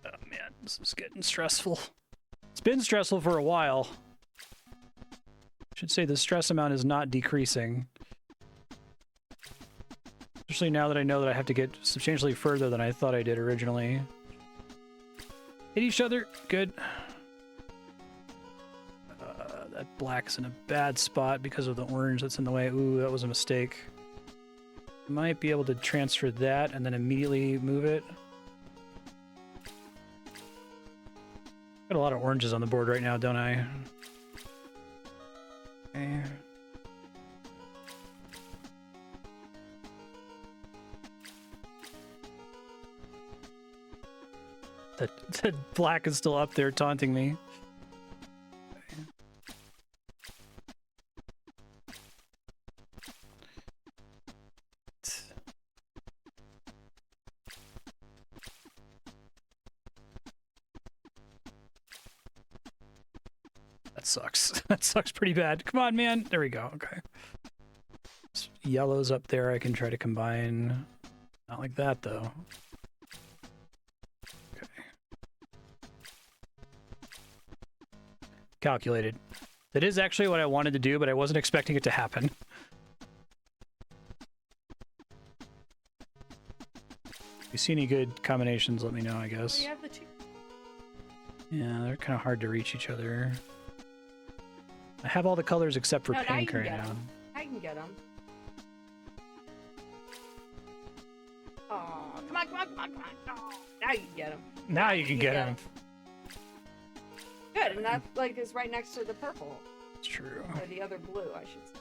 Oh man, this is getting stressful. It's been stressful for a while. Should say the stress amount is not decreasing. Especially now that I know that I have to get substantially further than I thought I did originally. Hit each other. Good. That black's in a bad spot because of the orange that's in the way. Ooh, that was a mistake. Might be able to transfer that and then immediately move it. Got a lot of oranges on the board right now, don't I? Okay. The black is still up there taunting me. sucks. That sucks pretty bad. Come on, man. There we go. Okay. Yellow's up there. I can try to combine. Not like that, though. Okay. Calculated. That is actually what I wanted to do, but I wasn't expecting it to happen. If you see any good combinations, let me know, I guess. Oh, you have the two. Yeah, they're kind of hard to reach each other. I have all the colors except for No, pink right now. I can get them. Oh, come on, come on, come on, come on. Oh, now you can get them. Now you can get them. Good, and that like is right next to the purple. It's true. Or the other blue, I should say.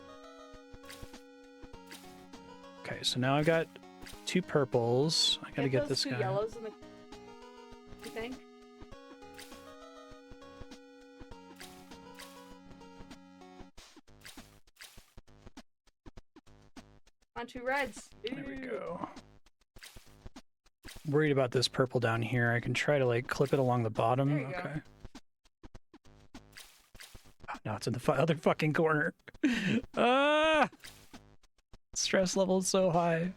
Okay, so now I've got 2 purples. I gotta get those this two guy. yellows in the. You think? On 2 reds. There we Ooh. go. Worried about this purple down here. I can try to like clip it along the bottom. There you go. Okay. Oh, no, it's in the other fucking corner. Ah! Stress level is so high.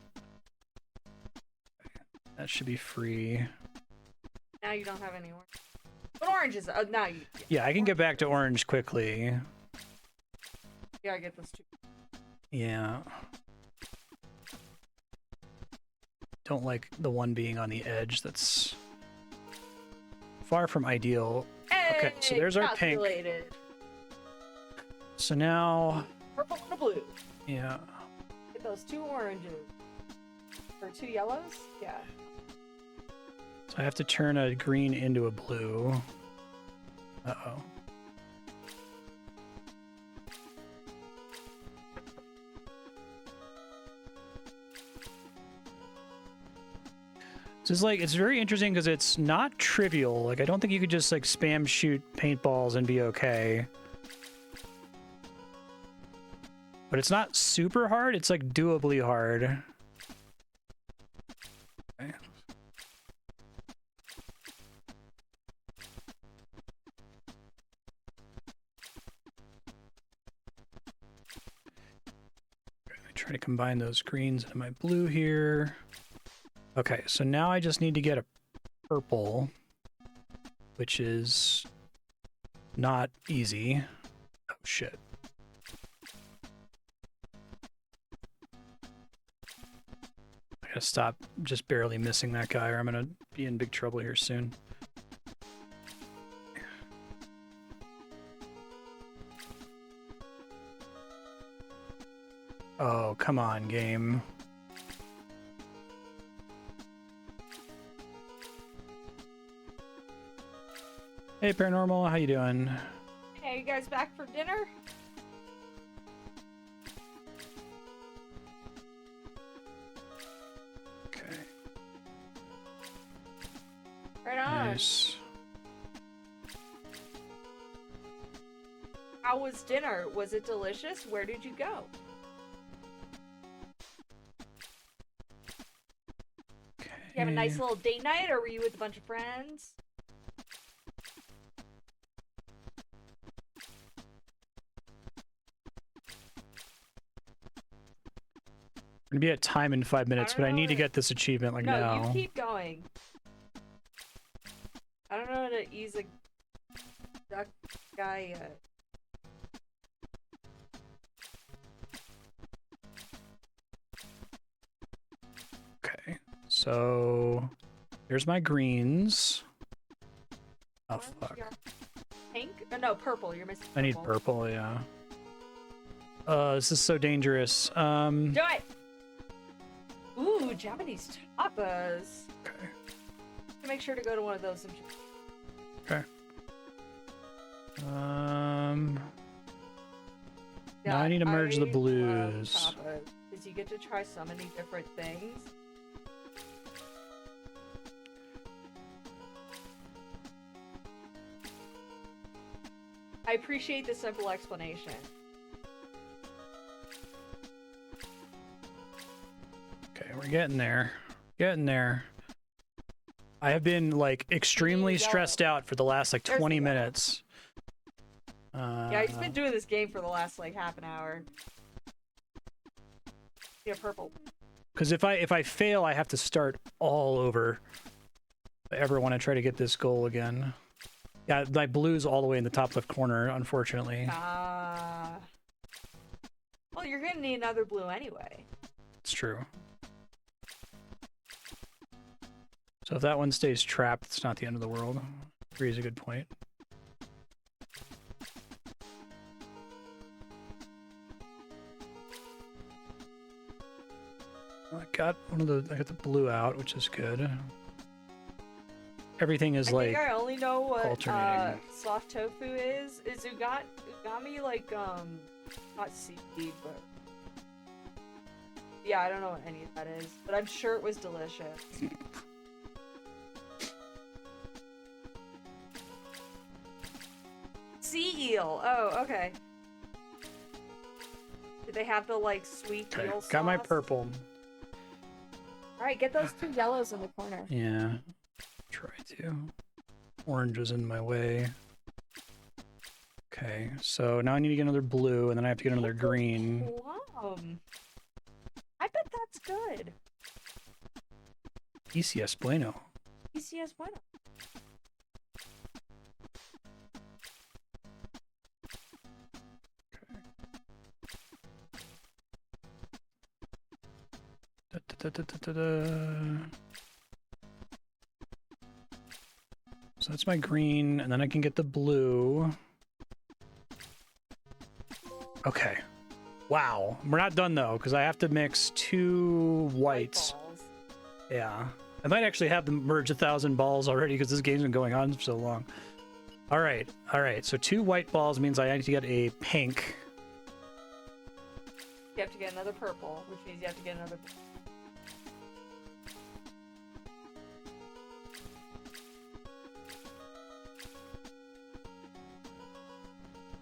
That should be free. Now you don't have any orange. But orange is now you. Yeah, I can get back to orange quickly. Yeah, I get those 2. Yeah. Don't like the one being on the edge. That's far from ideal. Okay, so there's our pink. Calculated. So now, Purple and a blue. yeah. Get those 2 oranges. Or 2 yellows? Yeah. So I have to turn a green into a blue. Uh-oh. This is like, it's very interesting because it's not trivial. Like, I don't think you could just like spam shoot paintballs and be okay. But it's not super hard, it's like doably hard. Okay. Try to combine those greens into my blue here. Okay, so now I just need to get a purple, which is not easy. Oh shit. I gotta stop just barely missing that guy or I'm gonna be in big trouble here soon. Oh, come on, game. Hey, Paranormal, how you doing? Hey, you guys back for dinner? Okay. Right on. Nice. How was dinner? Was it delicious? Where did you go? Okay. You have a nice little date night, or were you with a bunch of friends? We're gonna be at time in 5 minutes, but I need to get this achievement like no, now. you keep going. I don't know how to ease a duck guy yet. Okay, so here's my greens. Oh Orange, fuck! you're pink? No, purple. You're missing. I need purple. Yeah. This is so dangerous. Do it. Ooh, Japanese tapas. Okay. Make sure to go to one of those. Okay. Now Yeah, I need to merge the love blues. tapas, 'cause you get to try so many different things. I appreciate the simple explanation. Okay, we're getting there. Getting there. I have been like extremely There you go. stressed out for the last like There's 20 the yellow. minutes. Yeah, he's been doing this game for the last like half an hour. Yeah, purple. Because if I fail, I have to start all over. If I ever want to try to get this goal again. Yeah, my blue's all the way in the top left corner, unfortunately. Ah. Well, you're gonna need another blue anyway. It's true. So if that one stays trapped, it's not the end of the world. 3 is a good point. I got the blue out, which is good. Everything is I like think I only know what alternating. soft tofu is. Is ugami like not seaweed, but yeah, I don't know what any of that is, but I'm sure it was delicious. Sea eel. Oh, okay. Did they have the like sweet Okay, eel sauce? got my purple. All right, get those 2 yellows in the corner. Yeah, try to. Orange was in my way. Okay, so now I need to get another blue, and then I have to get another green. Plum. I bet that's good. ECS bueno. ECS bueno. Da, da, da, da, da, da. So that's my green, and then I can get the blue. Okay. Wow. We're not done though, because I have to mix 2 whites. Balls. Yeah. I might actually have them merge 1,000 balls already, because this game's been going on for so long. All right. All right. So 2 white balls means I need to get a pink. You have to get another purple, which means you have to get another.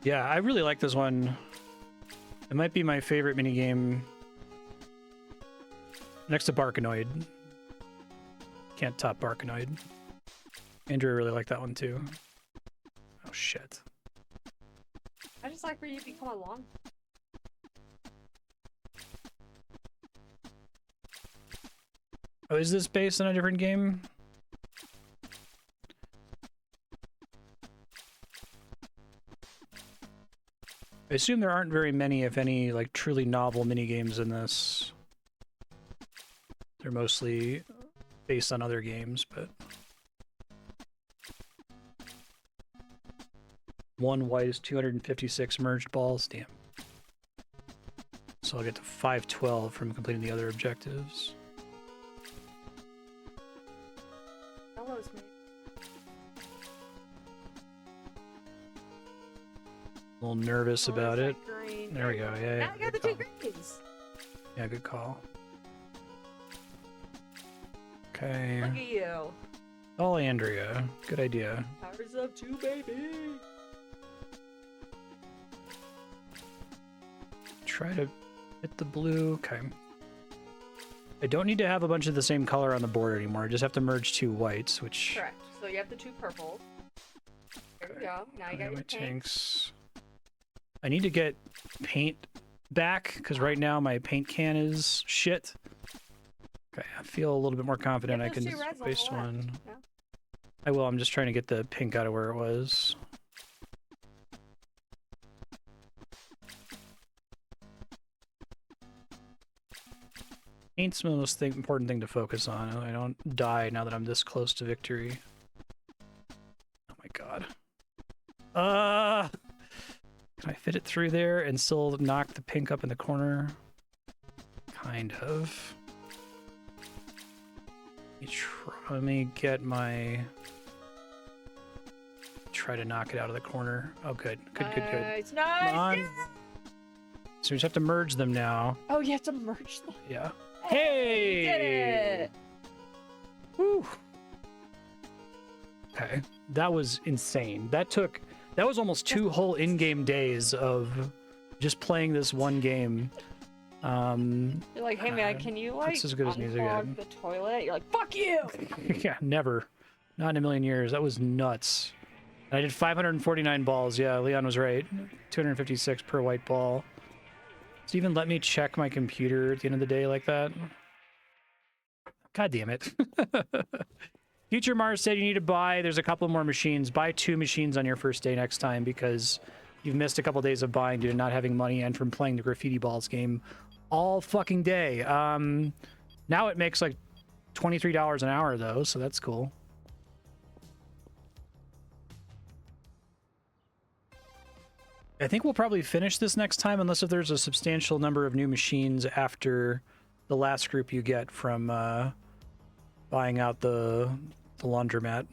Yeah, I really like this one. It might be my favorite minigame next to Barkanoid. Can't top Barkanoid. Andrew really liked that one too. Oh shit. I just like where you become a long. Oh, is this based on a different game? I assume there aren't very many, if any, like truly novel minigames in this. They're mostly based on other games, but... 1 white is 256 merged balls, damn. So I'll get to 512 from completing the other objectives. Yellows, maybe. A little nervous about it. Green. There we go, yeah. Now I got the good 2 call. greens. Yeah, good call. Okay. Look at you. Oh, Andrea. Good idea. Powers up 2, baby. Try to hit the blue. Okay. I don't need to have a bunch of the same color on the board anymore. I just have to merge 2 whites, which... Correct. So you have the 2 purples. There we go. Now you I got got your my pinks. tanks. I need to get paint back, because right now my paint can is shit. Okay, I feel a little bit more confident I Get those can 2 reds on the waste left. one. No? I will, I'm just trying to get the pink out of where it was. Paint's the most important thing to focus on. I don't die now that I'm this close to victory. Oh my god. Can I fit it through there and still knock the pink up in the corner? Kind of. Let me get my... Try to knock it out of the corner. Oh, good. Good, good, good. Nice, Come nice. on. Yeah! So we just have to merge them now. Oh, you have to merge them. Yeah. Hey! You did it! Woo! Okay. That was insane. That was almost 2 whole in-game days of just playing this one game. You're like, hey man, can you like That's as good as music unclog again. the toilet? You're like, fuck you! Yeah, never. Not in a million years. That was nuts. I did 549 balls. Yeah, Leon was right. 256 per white ball. Does it even let me check my computer at the end of the day like that? God damn it. Future Mars said you need to buy, there's a couple more machines. Buy 2 machines on your first day next time because you've missed a couple days of buying due to not having money and from playing the Graffiti Ballz game all fucking day. Now it makes like $23 an hour though, so that's cool. I think we'll probably finish this next time unless if there's a substantial number of new machines after the last group you get from buying out the laundromat.